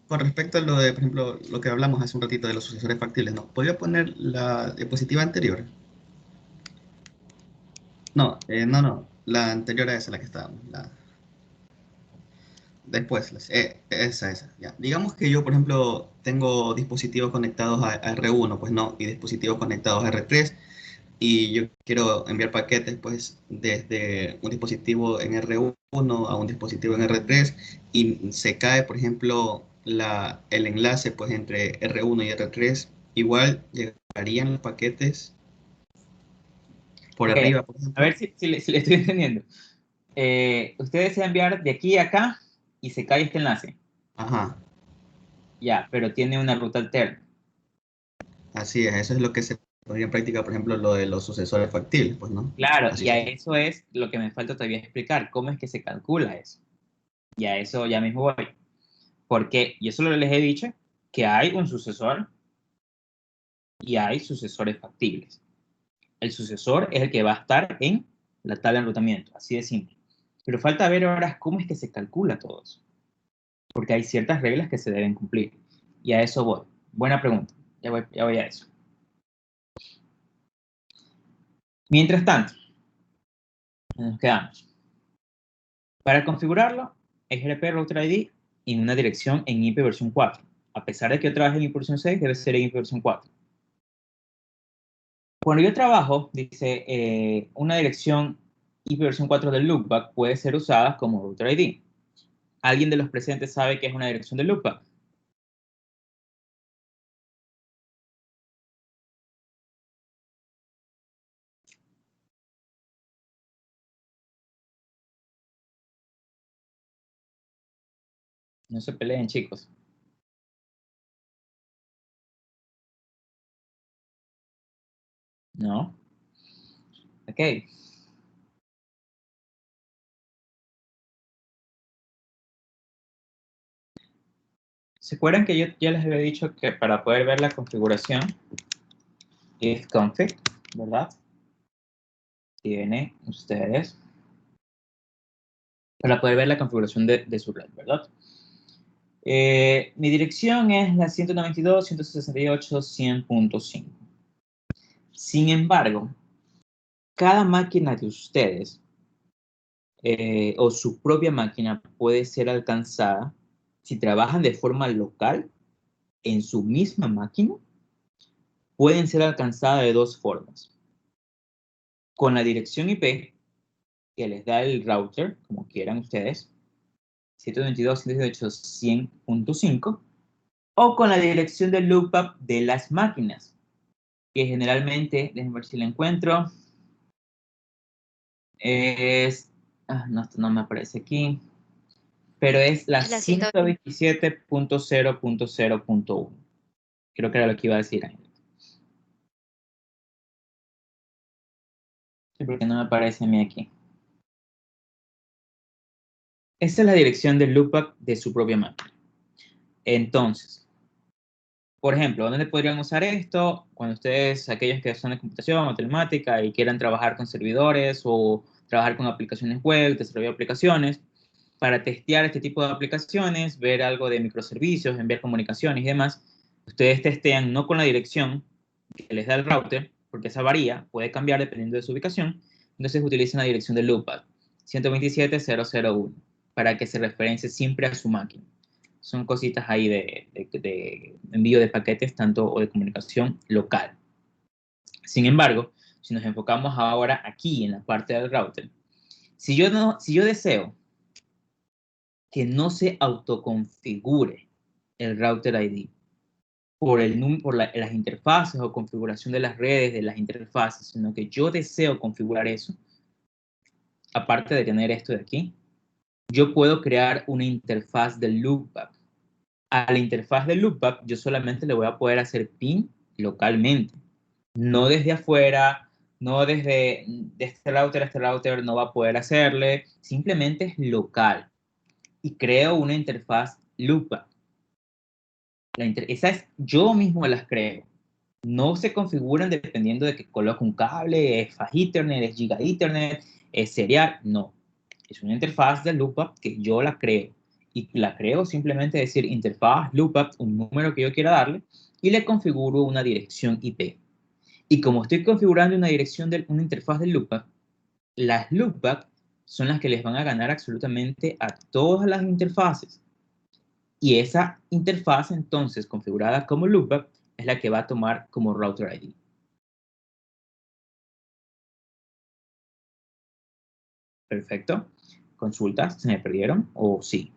con respecto a lo de, por ejemplo, lo que hablamos hace un ratito de los sucesores factibles, ¿no? ¿Podría poner la diapositiva anterior? No, no, la anterior a esa, la que estábamos, después, esa, ya. Digamos que yo, por ejemplo, tengo dispositivos conectados a R1, pues no, y dispositivos conectados a R3, y yo quiero enviar paquetes pues desde un dispositivo en R1 a un dispositivo en R3 y se cae, por ejemplo, el enlace pues entre R1 y R3, igual llegarían los paquetes por Ok, arriba, por a ver ejemplo. si le estoy entendiendo. Usted desea enviar de aquí a acá y se cae este enlace. Ajá, Ya, pero tiene una ruta alterna. así es, eso es lo que se pondría en práctica, por ejemplo, lo de los sucesores factibles, pues, ¿no? Claro, Así y a sería. eso es lo que me falta todavía explicar. ¿Cómo es que se calcula eso? Y a eso ya mismo voy. Porque yo solo les he dicho que hay un sucesor y hay sucesores factibles. El sucesor es el que va a estar en la tabla de enrutamiento, así de simple. Pero falta ver ahora cómo es que se calcula todo eso. Porque hay ciertas reglas que se deben cumplir. Y a eso voy. Buena pregunta. Ya voy a eso. Mientras tanto, nos quedamos. Para configurarlo, XRP Router ID en una dirección en IP versión 4. A pesar de que yo trabaje en IP versión 6, debe ser en IP versión 4. Cuando yo trabajo, dice, una dirección IP versión 4 del loopback puede ser usada como Router ID. ¿Alguien de los presentes sabe qué es una dirección de loopback? No se peleen, chicos. ¿No? Ok. ¿Se acuerdan que yo ya les había dicho que para poder ver la configuración, ifconfig, ¿verdad? Tienen ustedes para poder ver la configuración de su red, ¿verdad? Mi dirección es la 192.168.100.5. Sin embargo, cada máquina de ustedes o su propia máquina puede ser alcanzada si trabajan de forma local en su misma máquina. Pueden ser alcanzadas de dos formas. Con la dirección IP que les da el router, como quieran ustedes, 192.168.100.5, o con la dirección del lookup de las máquinas, que generalmente, déjenme ver si la encuentro, es, no, esto no me aparece aquí, pero es la Es la 120. 127.0.0.1. Creo que era lo que iba a decir ahí. Sí, porque no me aparece a mí aquí. Esta es la dirección del lookup de su propia máquina. Entonces, por ejemplo, ¿dónde podrían usar esto? Cuando ustedes, aquellos que son de computación o telemática y quieran trabajar con servidores o trabajar con aplicaciones web, desarrollar aplicaciones, para testear este tipo de aplicaciones, ver algo de microservicios, enviar comunicaciones y demás, ustedes testean no con la dirección que les da el router, porque esa varía, puede cambiar dependiendo de su ubicación, entonces utilizan la dirección del loopback, 127.0.0.1, para que se referencie siempre a su máquina. Son cositas ahí de envío de paquetes, tanto o de comunicación local. Sin embargo, si nos enfocamos ahora aquí en la parte del router, si yo deseo que no se autoconfigure el router ID por las interfaces o configuración de las redes de las interfaces, sino que yo deseo configurar eso, aparte de tener esto de aquí, yo puedo crear una interfaz de loopback. A la interfaz de loopback yo solamente le voy a poder hacer ping localmente, no desde afuera, no desde de este router a este router no va a poder hacerle, simplemente es local y creo una interfaz loopback. Esas yo mismo las creo. No se configuran dependiendo de que coloque un cable, es Fast Ethernet, es Giga Ethernet, es serial. No. Es una interfaz de lookup que yo la creo. Y la creo simplemente decir interfaz lookup, un número que yo quiera darle, y le configuro una dirección IP. Y como estoy configurando una interfaz de lookup, las loopback son las que les van a ganar absolutamente a todas las interfaces. Y esa interfaz, entonces, configurada como loopback, es la que va a tomar como router ID. Perfecto. ¿Consultas? ¿Se me perdieron? ¿O sí?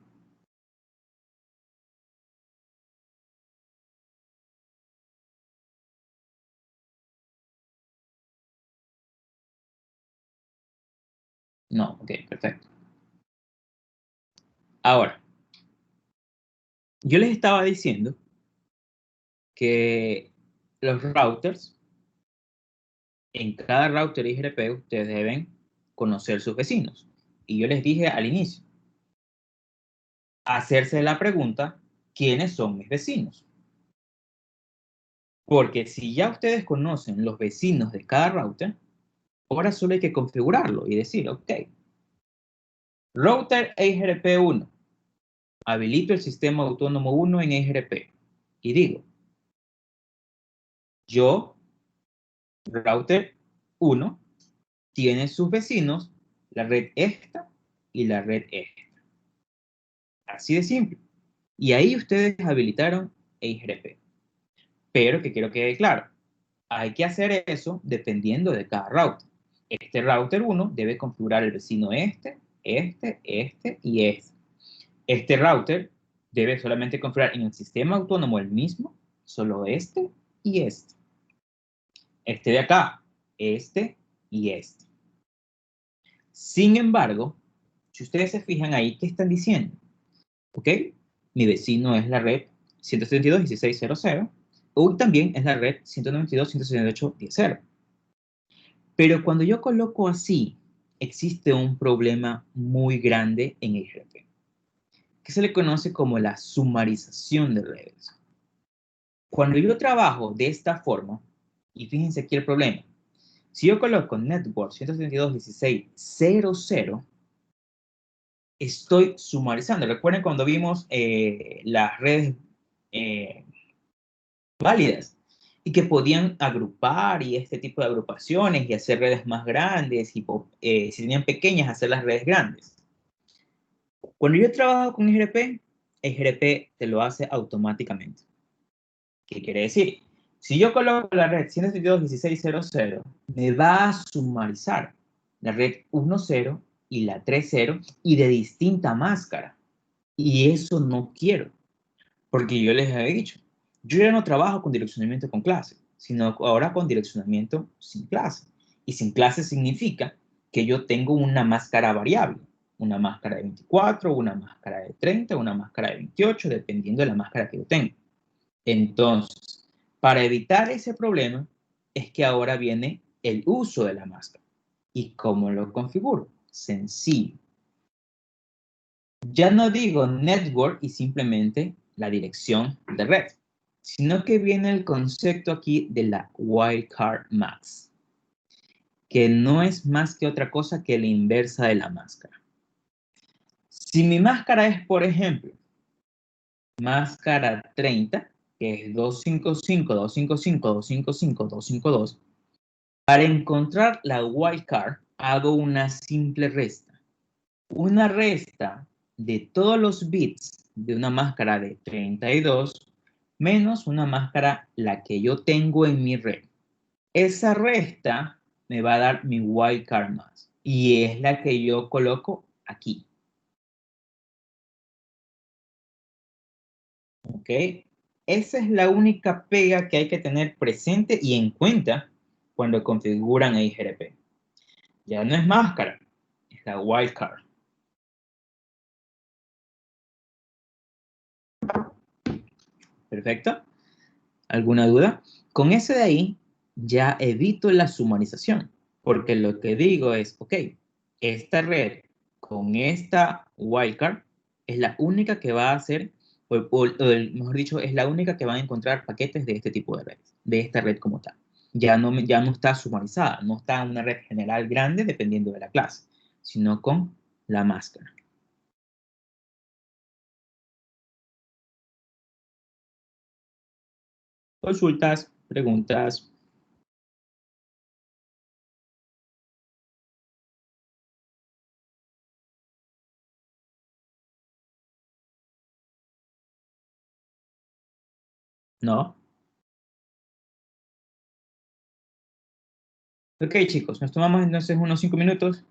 No, ok, perfecto. Ahora, yo les estaba diciendo que los routers, en cada router IGRP, ustedes deben conocer sus vecinos. Y yo les dije al inicio, hacerse la pregunta, ¿quiénes son mis vecinos? Porque si ya ustedes conocen los vecinos de cada router, ahora solo hay que configurarlo y decir, ok, router EIGRP 1, habilito el sistema autónomo 1 en EIGRP y digo, yo, router 1, tiene sus vecinos la red esta y la red esta. Así de simple. Y ahí ustedes habilitaron EIGRP. Pero que quiero que quede claro, hay que hacer eso dependiendo de cada router. Este router 1 debe configurar el vecino este y este. Este router debe solamente configurar en el sistema autónomo el mismo, solo este y este. Este de acá, este y este. Sin embargo, si ustedes se fijan ahí, ¿qué están diciendo? ¿Ok? Mi vecino es la red 172.16.00, o también es la red 192.168.10.0. Pero cuando yo coloco así, existe un problema muy grande en IGRP, que se le conoce como la sumarización de redes. Cuando yo trabajo de esta forma, y fíjense aquí el problema, si yo coloco network 172.16.00, estoy sumarizando. Recuerden cuando vimos las redes válidas y que podían agrupar y este tipo de agrupaciones y hacer redes más grandes y si tenían pequeñas, hacer las redes grandes. Cuando yo trabajo con IGRP, IGRP te lo hace automáticamente. ¿Qué quiere decir? Si yo coloco la red 172.16.00, me va a sumarizar la red 1.0 y la 3.0 y de distinta máscara. Y eso no quiero, porque yo les había dicho, yo ya no trabajo con direccionamiento con clase, sino ahora con direccionamiento sin clase. Y sin clase significa que yo tengo una máscara variable, una máscara de 24, una máscara de 30, una máscara de 28, dependiendo de la máscara que yo tenga. Entonces, para evitar ese problema, es que ahora viene el uso de la máscara. ¿Y cómo lo configuro? Sencillo. Ya no digo network y simplemente la dirección de red, sino que viene el concepto aquí de la wildcard max, que no es más que otra cosa que la inversa de la máscara. Si mi máscara es, por ejemplo, máscara 30, que es 255, 255, 255, 252, para encontrar la wildcard hago una simple resta. Una resta de todos los bits de una máscara de 32 menos una máscara la que yo tengo en mi red. Esa resta me va a dar mi wildcard más y es la que yo coloco aquí. ¿Ok? Esa es la única pega que hay que tener presente y en cuenta cuando configuran IGRP. Ya no es máscara, es la wildcard. ¿Perfecto? ¿Alguna duda? Con ese de ahí ya evito la sumarización, porque lo que digo es, ok, esta red con esta wildcard es la única que va a hacer, mejor dicho, es la única que va a encontrar paquetes de este tipo de redes, de esta red como tal. Ya no está sumarizada, no está en una red general grande dependiendo de la clase, sino con la máscara. Consultas, preguntas. ¿No? Ok, chicos, nos tomamos entonces unos 5 minutos.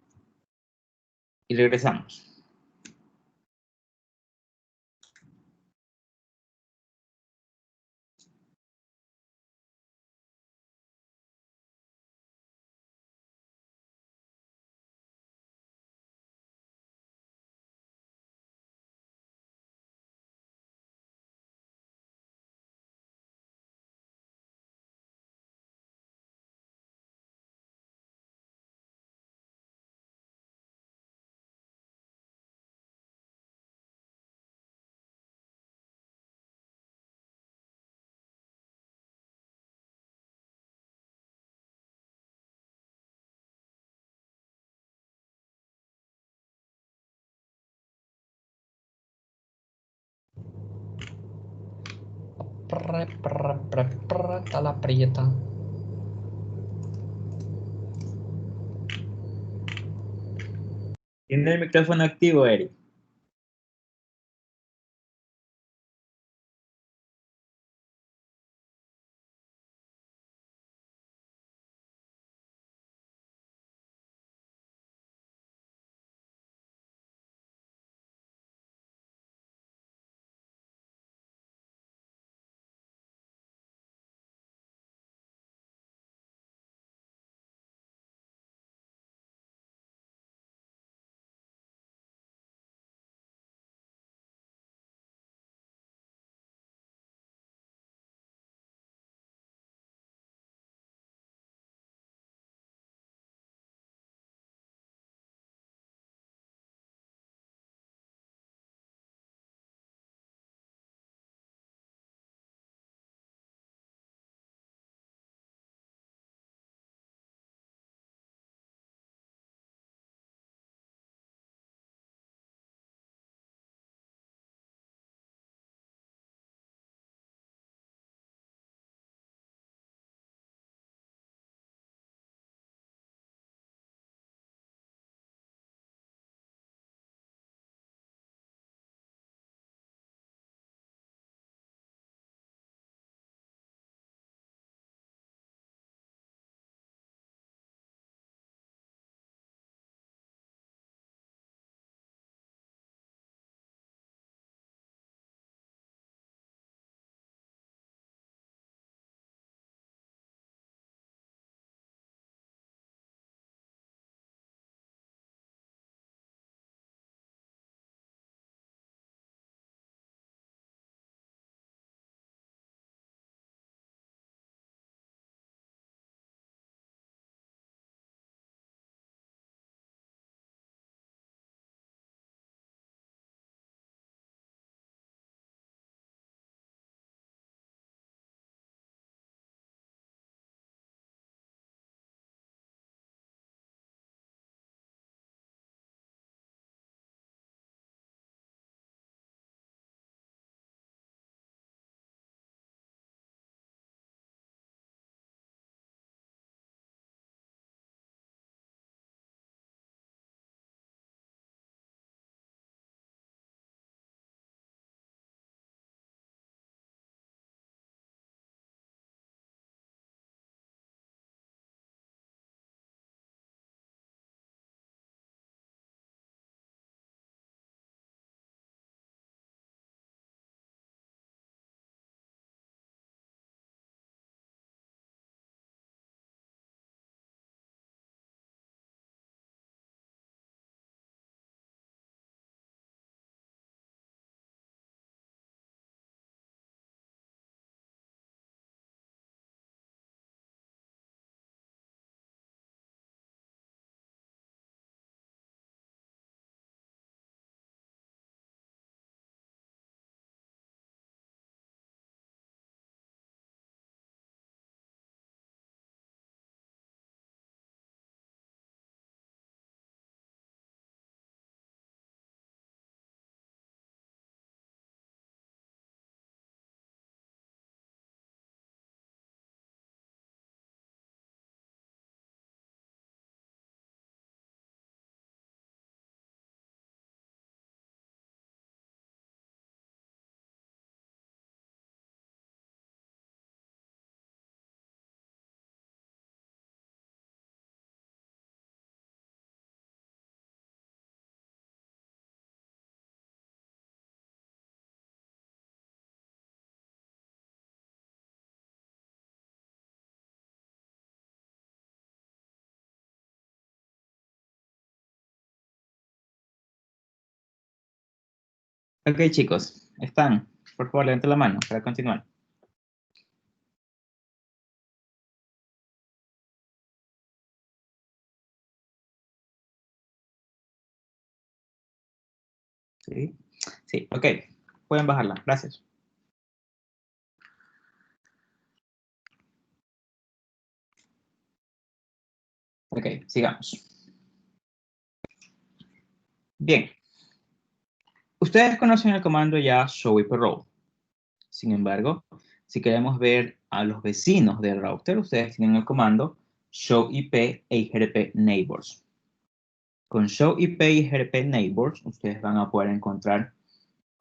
y regresamos. Está la prieta. Tiene el micrófono activo, Eric. Ok, chicos, ¿están? Por favor, levanten la mano para continuar. Sí, sí, ok. Pueden bajarla, gracias. Ok, sigamos. Bien. Ustedes conocen el comando ya show IP row. Sin embargo, si queremos ver a los vecinos del router, ustedes tienen el comando show IP e IGRP neighbors. Con show IP e IGRP neighbors, ustedes van a poder encontrar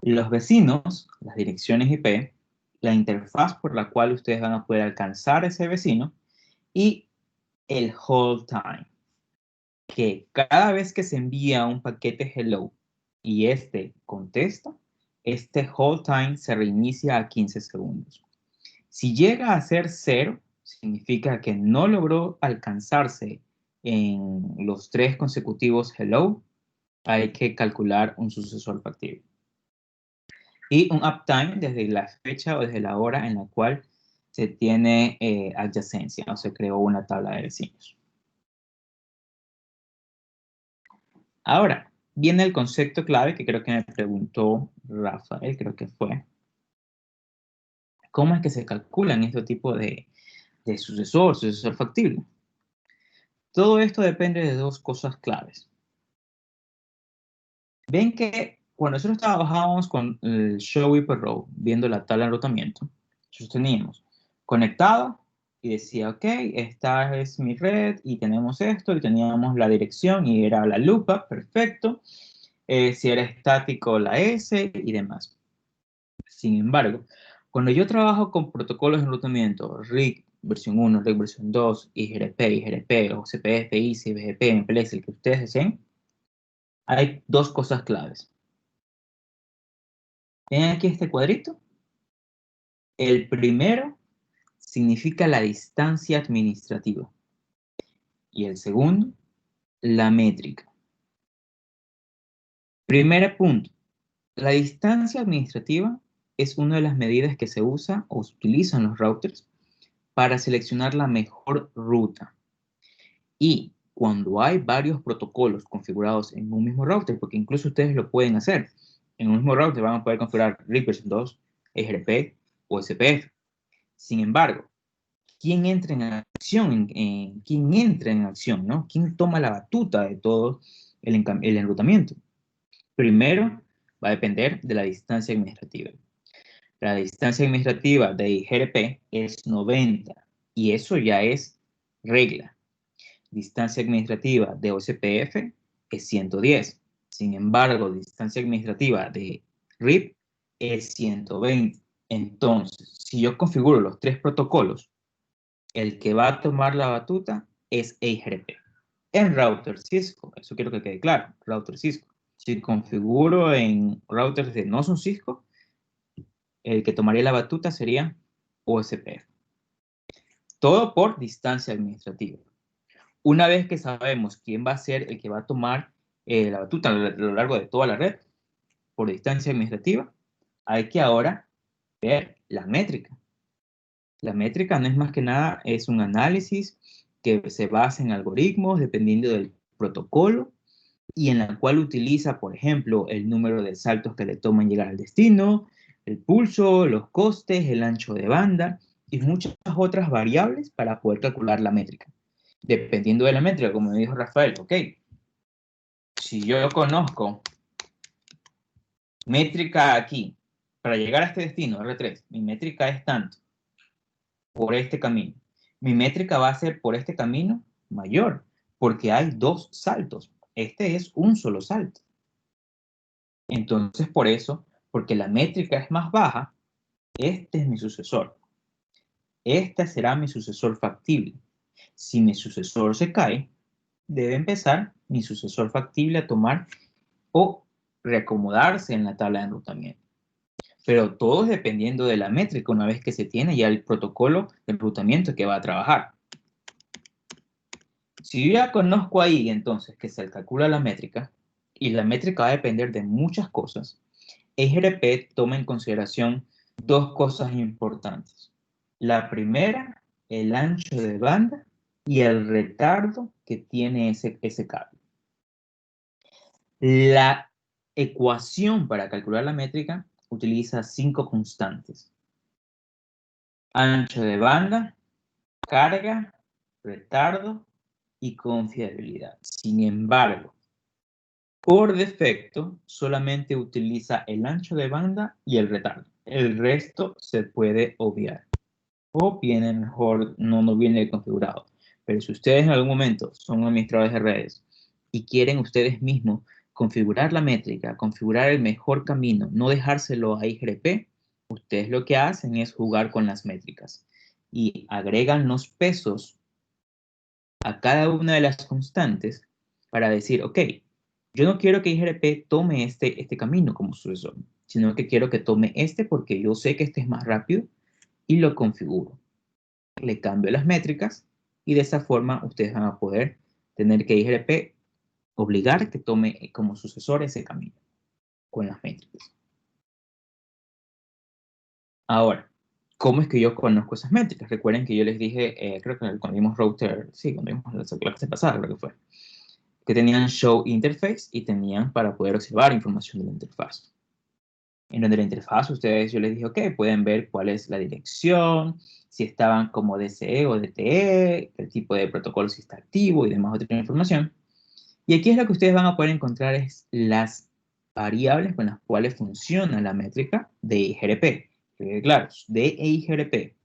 los vecinos, las direcciones IP, la interfaz por la cual ustedes van a poder alcanzar ese vecino y el hold time, que cada vez que se envía un paquete hello y este contesta, este hold time se reinicia a 15 segundos. Si llega a ser 0, significa que no logró alcanzarse en los 3 consecutivos hello, hay que calcular un sucesor factible. Y un uptime desde la fecha o desde la hora en la cual se tiene adyacencia o se creó una tabla de vecinos. Ahora, viene el concepto clave que creo que me preguntó Rafael, creo que fue. ¿Cómo es que se calculan este tipo de sucesor factible? Todo esto depende de dos cosas claves. Ven que cuando nosotros trabajábamos con el show IP row, viendo la tabla de enrutamiento, nosotros teníamos conectado y decía, ok, esta es mi red y tenemos esto y teníamos la dirección y era la lupa, perfecto. Si era estático, la S y demás. Sin embargo, cuando yo trabajo con protocolos de enrutamiento, RIG versión 1, RIG versión 2, IGRP, o CPF, ICE, BGP, MPLS, el que ustedes deseen, hay dos cosas claves. ¿Ven aquí este cuadrito? El primero significa la distancia administrativa y el segundo, la métrica. Primer punto, la distancia administrativa es una de las medidas que se usa o se utilizan los routers para seleccionar la mejor ruta. Y cuando hay varios protocolos configurados en un mismo router, porque incluso ustedes lo pueden hacer, en un mismo router van a poder configurar RIG version 2, EGRP o SPF. Sin embargo, ¿quién entra en acción? ¿Quién entra en acción? ¿No? ¿Quién toma la batuta de todo el enrutamiento? Primero, va a depender de la distancia administrativa. La distancia administrativa de IGRP es 90 y eso ya es regla. Distancia administrativa de OSPF es 110. Sin embargo, distancia administrativa de RIP es 120. Entonces, si yo configuro los tres protocolos, el que va a tomar la batuta es IGRP. En router Cisco, eso quiero que quede claro, router Cisco. Si configuro en routers que no son Cisco, el que tomaría la batuta sería OSPF. Todo por distancia administrativa. Una vez que sabemos quién va a ser el que va a tomar la batuta a lo largo de toda la red, por distancia administrativa, hay que ahora ver la métrica. La métrica no es más que nada, es un análisis que se basa en algoritmos dependiendo del protocolo y en la cual utiliza, por ejemplo, el número de saltos que le toman llegar al destino, el pulso, los costes, el ancho de banda y muchas otras variables para poder calcular la métrica. Dependiendo de la métrica, como me dijo Rafael, ok, si yo conozco métrica aquí, para llegar a este destino, R3, mi métrica es tanto por este camino. Mi métrica va a ser por este camino mayor, porque hay dos saltos. Este es un solo salto. Entonces, por eso, porque la métrica es más baja, este es mi sucesor. Este será mi sucesor factible. Si mi sucesor se cae, debe empezar mi sucesor factible a tomar o reacomodarse en la tabla de enrutamiento. Pero todo es dependiendo de la métrica una vez que se tiene ya el protocolo de enrutamiento que va a trabajar. Si yo ya conozco ahí entonces que se calcula la métrica, y la métrica va a depender de muchas cosas, EIGRP toma en consideración dos cosas importantes. La primera, el ancho de banda y el retardo que tiene ese cable. La ecuación para calcular la métrica utiliza 5 constantes. Ancho de banda, carga, retardo y confiabilidad. Sin embargo, por defecto, solamente utiliza el ancho de banda y el retardo. El resto se puede obviar. O viene mejor, no viene configurado. Pero si ustedes en algún momento son administradores de redes y quieren ustedes mismos configurar la métrica, configurar el mejor camino, no dejárselo a IGRP, ustedes lo que hacen es jugar con las métricas y agregan los pesos a cada una de las constantes para decir, ok, yo no quiero que IGRP tome este camino como sucesor, sino que quiero que tome este porque yo sé que este es más rápido y lo configuro. Le cambio las métricas y de esa forma ustedes van a poder tener que IGRP obligar que tome como sucesor ese camino con las métricas. Ahora, ¿cómo es que yo conozco esas métricas? Recuerden que yo les dije, creo que cuando vimos router, sí, cuando vimos la clase pasada, creo que fue, que tenían show interface y tenían para poder observar información de la interfaz. En donde la interfaz, ustedes, yo les dije, ok, pueden ver cuál es la dirección, si estaban como DCE o DTE, el tipo de protocolo si está activo y demás otra información. Y aquí es lo que ustedes van a poder encontrar es las variables con las cuales funciona la métrica de IGRP. Claro, de IGRP.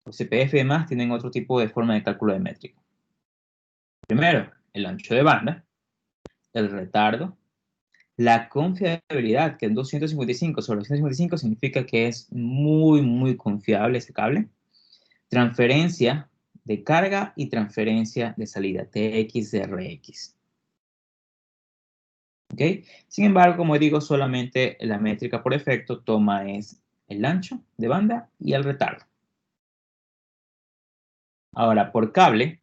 Los CPF y demás tienen otro tipo de forma de cálculo de métrica. Primero, el ancho de banda, el retardo, la confiabilidad, que en 255 sobre 255 significa que es muy, muy confiable ese cable. Transferencia de carga y transferencia de salida, TX de RX. ¿Ok? Sin embargo, como digo, solamente la métrica por defecto toma es el ancho de banda y el retardo. Ahora, por cable,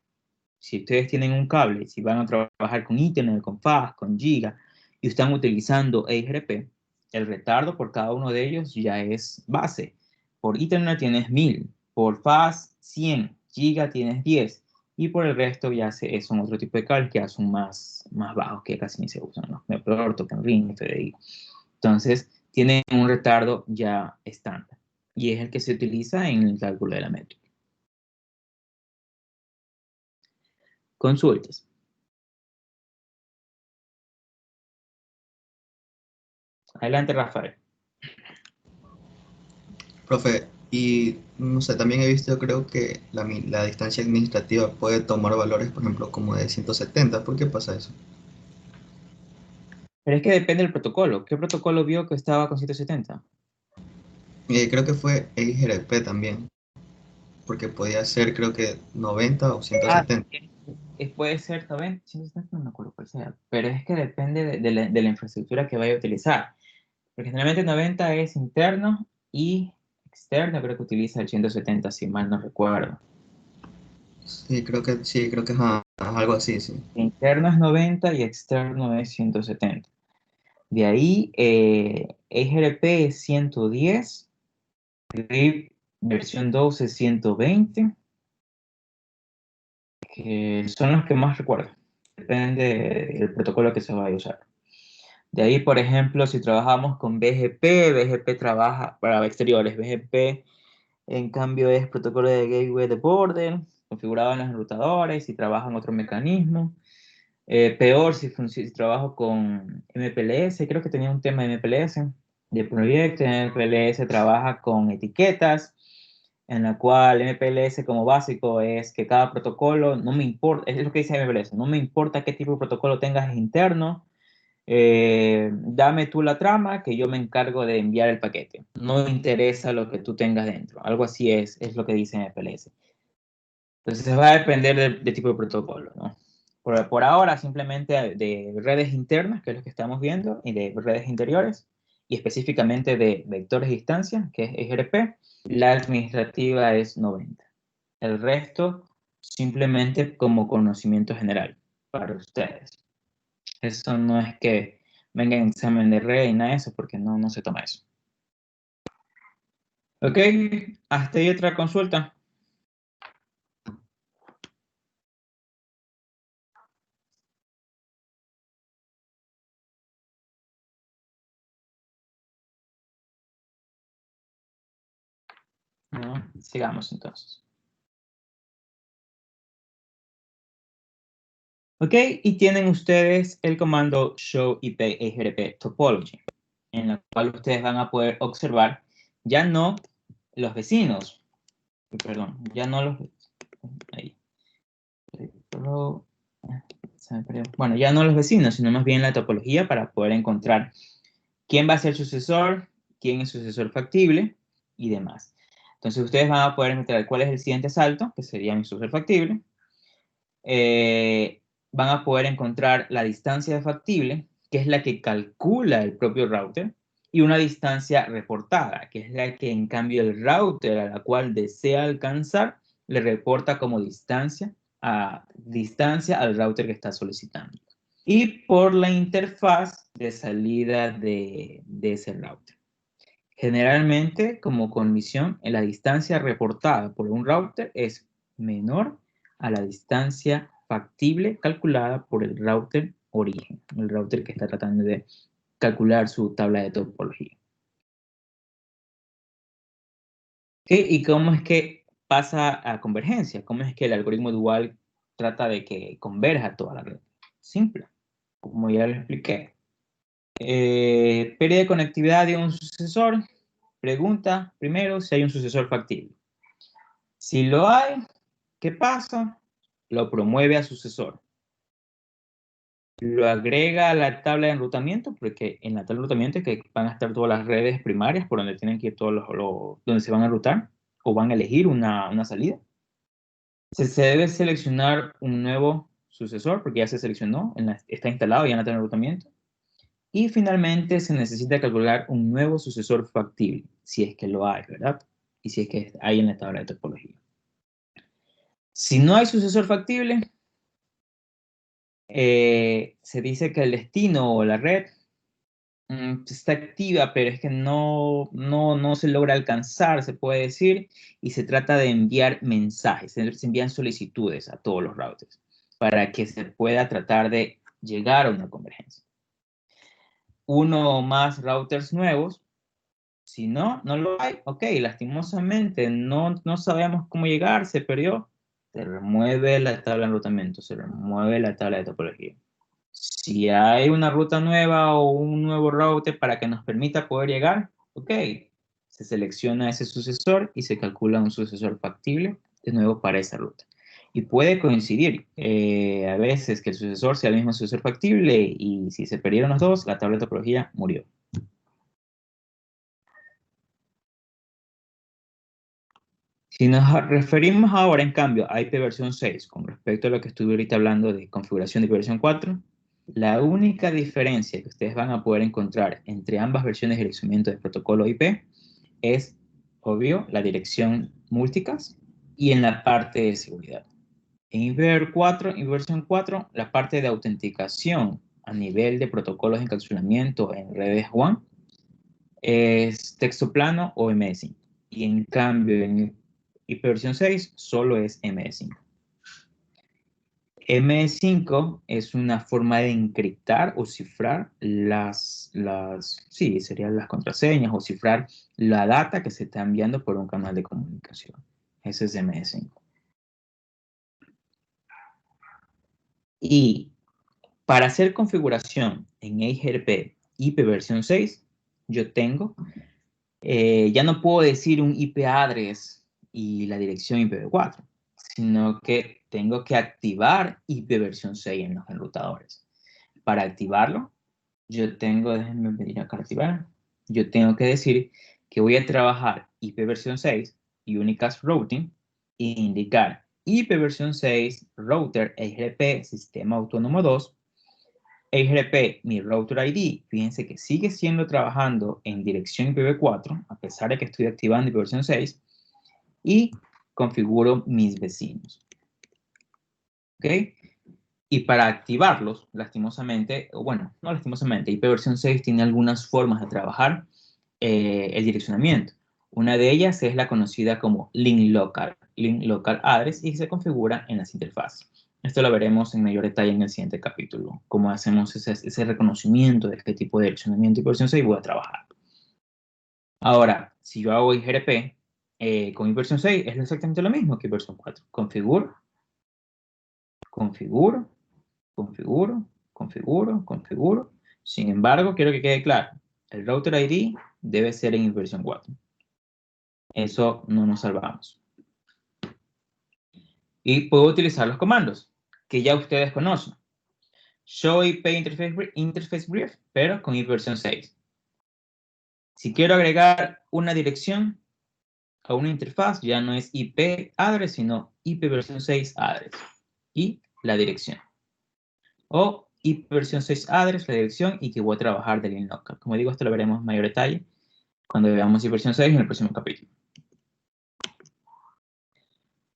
si ustedes tienen un cable, si van a trabajar con Ethernet, con FAS, con Giga, y están utilizando EIGRP, el retardo por cada uno de ellos ya es base. Por Ethernet tienes 1000, por FAS 100, Giga tienes 10, y por el resto ya son otro tipo de cables que ya son más bajos, que casi ni se usan, ¿no? Mejor Token Ring, FDI. Entonces, tienen un retardo ya estándar, y es el que se utiliza en el cálculo de la métrica. Consultas. Adelante, Rafael. Profe, y no sé, también he visto, creo que la distancia administrativa puede tomar valores, por ejemplo, como de 170. ¿Por qué pasa eso? Pero es que depende del protocolo. ¿Qué protocolo vio que estaba con 170? Creo que fue EIGRP también, porque podía ser, creo que 90 o 170. Puede ser 90, 170, no me acuerdo cuál sea. Pero es que depende de la infraestructura que vaya a utilizar. Porque generalmente 90 es interno y externo creo que utiliza el 170, si mal no recuerdo. Sí, creo que es algo así, sí. Interno es 90 y externo es 170. De ahí, EIGRP es 110, RIP versión 12 es 120, que son los que más recuerdo. Depende del protocolo que se vaya a usar. De ahí, por ejemplo, si trabajamos con BGP trabaja para exteriores. BGP, en cambio, es protocolo de gateway de border, configurado en los enrutadores y trabaja en otro mecanismo. Peor si trabajo con MPLS, creo que tenía un tema de MPLS, de proyecto. MPLS trabaja con etiquetas, en la cual MPLS como básico es que cada protocolo, no me importa, es lo que dice MPLS, no me importa qué tipo de protocolo tengas interno, dame tú la trama que yo me encargo de enviar el paquete. No me interesa lo que tú tengas dentro. Algo así es lo que dice MPLS. Entonces va a depender del tipo de protocolo, ¿no? Por ahora simplemente de redes internas, que es lo que estamos viendo, y de redes interiores, y específicamente de vectores de distancia, que es EGRP, la administrativa es 90. El resto simplemente como conocimiento general para ustedes. Eso no es que venga en examen de red y nada de eso, porque no se toma eso. Ok, hasta ahí otra consulta. No, sigamos entonces. Ok, y tienen ustedes el comando show IP EGRP topology, en la cual ustedes van a poder observar ya no los vecinos, perdón, ya no los, ahí, bueno, ya no los vecinos, sino más bien la topología para poder encontrar quién va a ser sucesor, quién es sucesor factible y demás. Entonces ustedes van a poder encontrar cuál es el siguiente salto, que sería mi sucesor factible. Van a poder encontrar la distancia factible, que es la que calcula el propio router, y una distancia reportada, que es la que en cambio el router a la cual desea alcanzar le reporta como distancia al router que está solicitando. Y por la interfaz de salida de ese router. Generalmente, como condición, la distancia reportada por un router es menor a la distancia factible calculada por el router origen, el router que está tratando de calcular su tabla de topología. ¿Y cómo es que pasa a convergencia? ¿Cómo es que el algoritmo dual trata de que converja toda la red? Simple, como ya lo expliqué. Pérdida de conectividad de un sucesor. Pregunta primero si hay un sucesor factible. Si lo hay, ¿qué pasa? Lo promueve a sucesor. Lo agrega a la tabla de enrutamiento, porque en la tabla de enrutamiento es que van a estar todas las redes primarias por donde tienen que ir todos donde se van a enrutar o van a elegir una salida. Se debe seleccionar un nuevo sucesor porque ya se seleccionó, está instalado ya en la tabla de enrutamiento. Y finalmente se necesita calcular un nuevo sucesor factible, si es que lo hay, ¿verdad? Y si es que hay en la tabla de topología. Si no hay sucesor factible, se dice que el destino o la red está activa, pero es que no se logra alcanzar, se puede decir, y se trata de enviar mensajes, se envían solicitudes a todos los routers para que se pueda tratar de llegar a una convergencia. Uno o más routers nuevos. Si no lo hay, ok, lastimosamente no sabemos cómo llegar, se perdió, se remueve la tabla de enrutamiento, se remueve la tabla de topología. Si hay una ruta nueva o un nuevo router para que nos permita poder llegar, ok, se selecciona ese sucesor y se calcula un sucesor factible de nuevo para esa ruta. Y puede coincidir a veces que el sucesor sea el mismo sucesor factible y si se perdieron los dos, la tabla de topología murió. Si nos referimos ahora, en cambio, a IP versión 6, con respecto a lo que estuve ahorita hablando de configuración de IP versión 4, la única diferencia que ustedes van a poder encontrar entre ambas versiones de direccionamiento de protocolo IP es, obvio, la dirección multicast y en la parte de seguridad. En IP versión 4, la parte de autenticación a nivel de protocolos de encapsulamiento en redes WAN es texto plano o MS5. Y en cambio, en IP versión 6 solo es MS5. MS5 es una forma de encriptar o cifrar serían las contraseñas o cifrar la data que se está enviando por un canal de comunicación. Ese es MS5. Y para hacer configuración en EIGRP IP versión 6, yo tengo, ya no puedo decir un IP address y la dirección IPv4, sino que tengo que activar IP versión 6 en los enrutadores. Para activarlo, déjenme venir acá a activar, yo tengo que decir que voy a trabajar IP versión 6 y Unicast Routing e indicar IP versión 6, router EIGRP, sistema autónomo 2, EIGRP, mi router ID, fíjense que sigue siendo trabajando en dirección IPv4, a pesar de que estoy activando IP versión 6, y configuro mis vecinos. ¿Ok? Y para activarlos, lastimosamente, o bueno, no lastimosamente, IP versión 6 tiene algunas formas de trabajar el direccionamiento. Una de ellas es la conocida como link local address, y se configura en las interfaces. Esto lo veremos en mayor detalle en el siguiente capítulo, cómo hacemos ese reconocimiento de qué tipo de direccionamiento IP versión 6 voy a trabajar. Ahora, si yo hago IGRP con IP versión 6, es exactamente lo mismo que IP versión 4. Configuro, configuro, configuro, configuro, configuro. Sin embargo, quiero que quede claro, el router ID debe ser en versión 4. Eso no nos salvamos. Y puedo utilizar los comandos que ya ustedes conocen. Show IP interface brief, pero con IP versión 6. Si quiero agregar una dirección a una interfaz, ya no es IP address, sino IP versión 6 address. Y la dirección. O IP versión 6 address, la dirección, y que voy a trabajar de link local. Como digo, esto lo veremos en mayor detalle cuando veamos IP versión 6 en el próximo capítulo.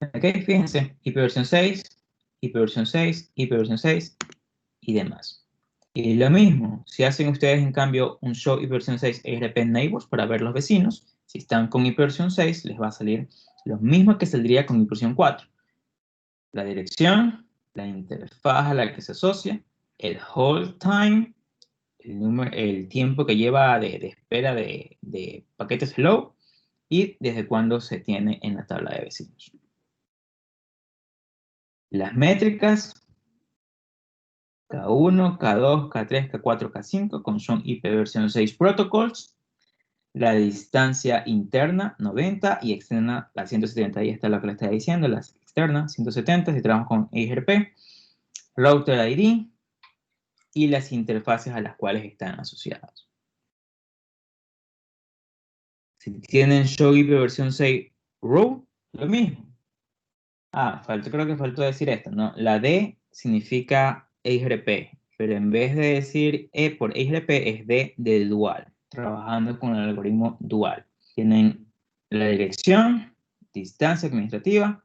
Ok, fíjense, IP versión 6, IP versión 6, IP versión 6 y demás. Y lo mismo, si hacen ustedes en cambio un show IP versión 6 ERP neighbors para ver los vecinos, si están con IP versión 6 les va a salir lo mismo que saldría con IP versión 4. La dirección, la interfaz a la que se asocia, el hold time, el tiempo que lleva de espera de paquetes hello y desde cuándo se tiene en la tabla de vecinos. Las métricas, K1, K2, K3, K4, K5, con son IP versión 6 protocols. La distancia interna, 90, y externa, la 170. Ahí está lo que le estaba diciendo, la externa, 170, si trabajamos con IGRP. Router ID y las interfaces a las cuales están asociadas. Si tienen show IP versión 6 row, lo mismo. Creo que faltó decir esto, ¿no? La D significa IGRP, pero en vez de decir E por IGRP es D de dual, trabajando con el algoritmo dual. Tienen la dirección, distancia administrativa,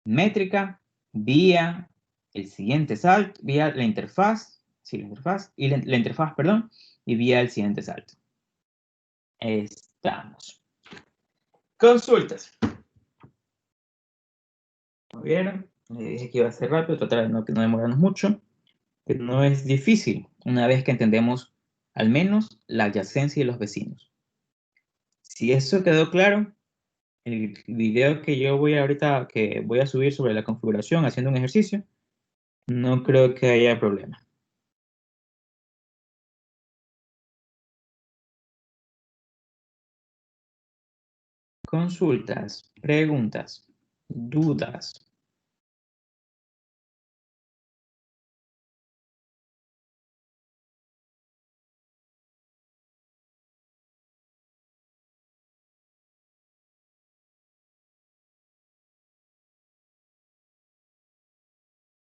métrica, vía el siguiente salto, vía la interfaz, sí, la interfaz, y la interfaz, perdón, y vía el siguiente salto. Estamos. Consultas. ¿Lo vieron? Le dije que iba a ser rápido, tratar de no demorarnos mucho, pero no es difícil una vez que entendemos al menos la adyacencia de los vecinos. Si eso quedó claro, el video que yo voy a subir sobre la configuración haciendo un ejercicio, no creo que haya problema. Consultas, preguntas, dudas.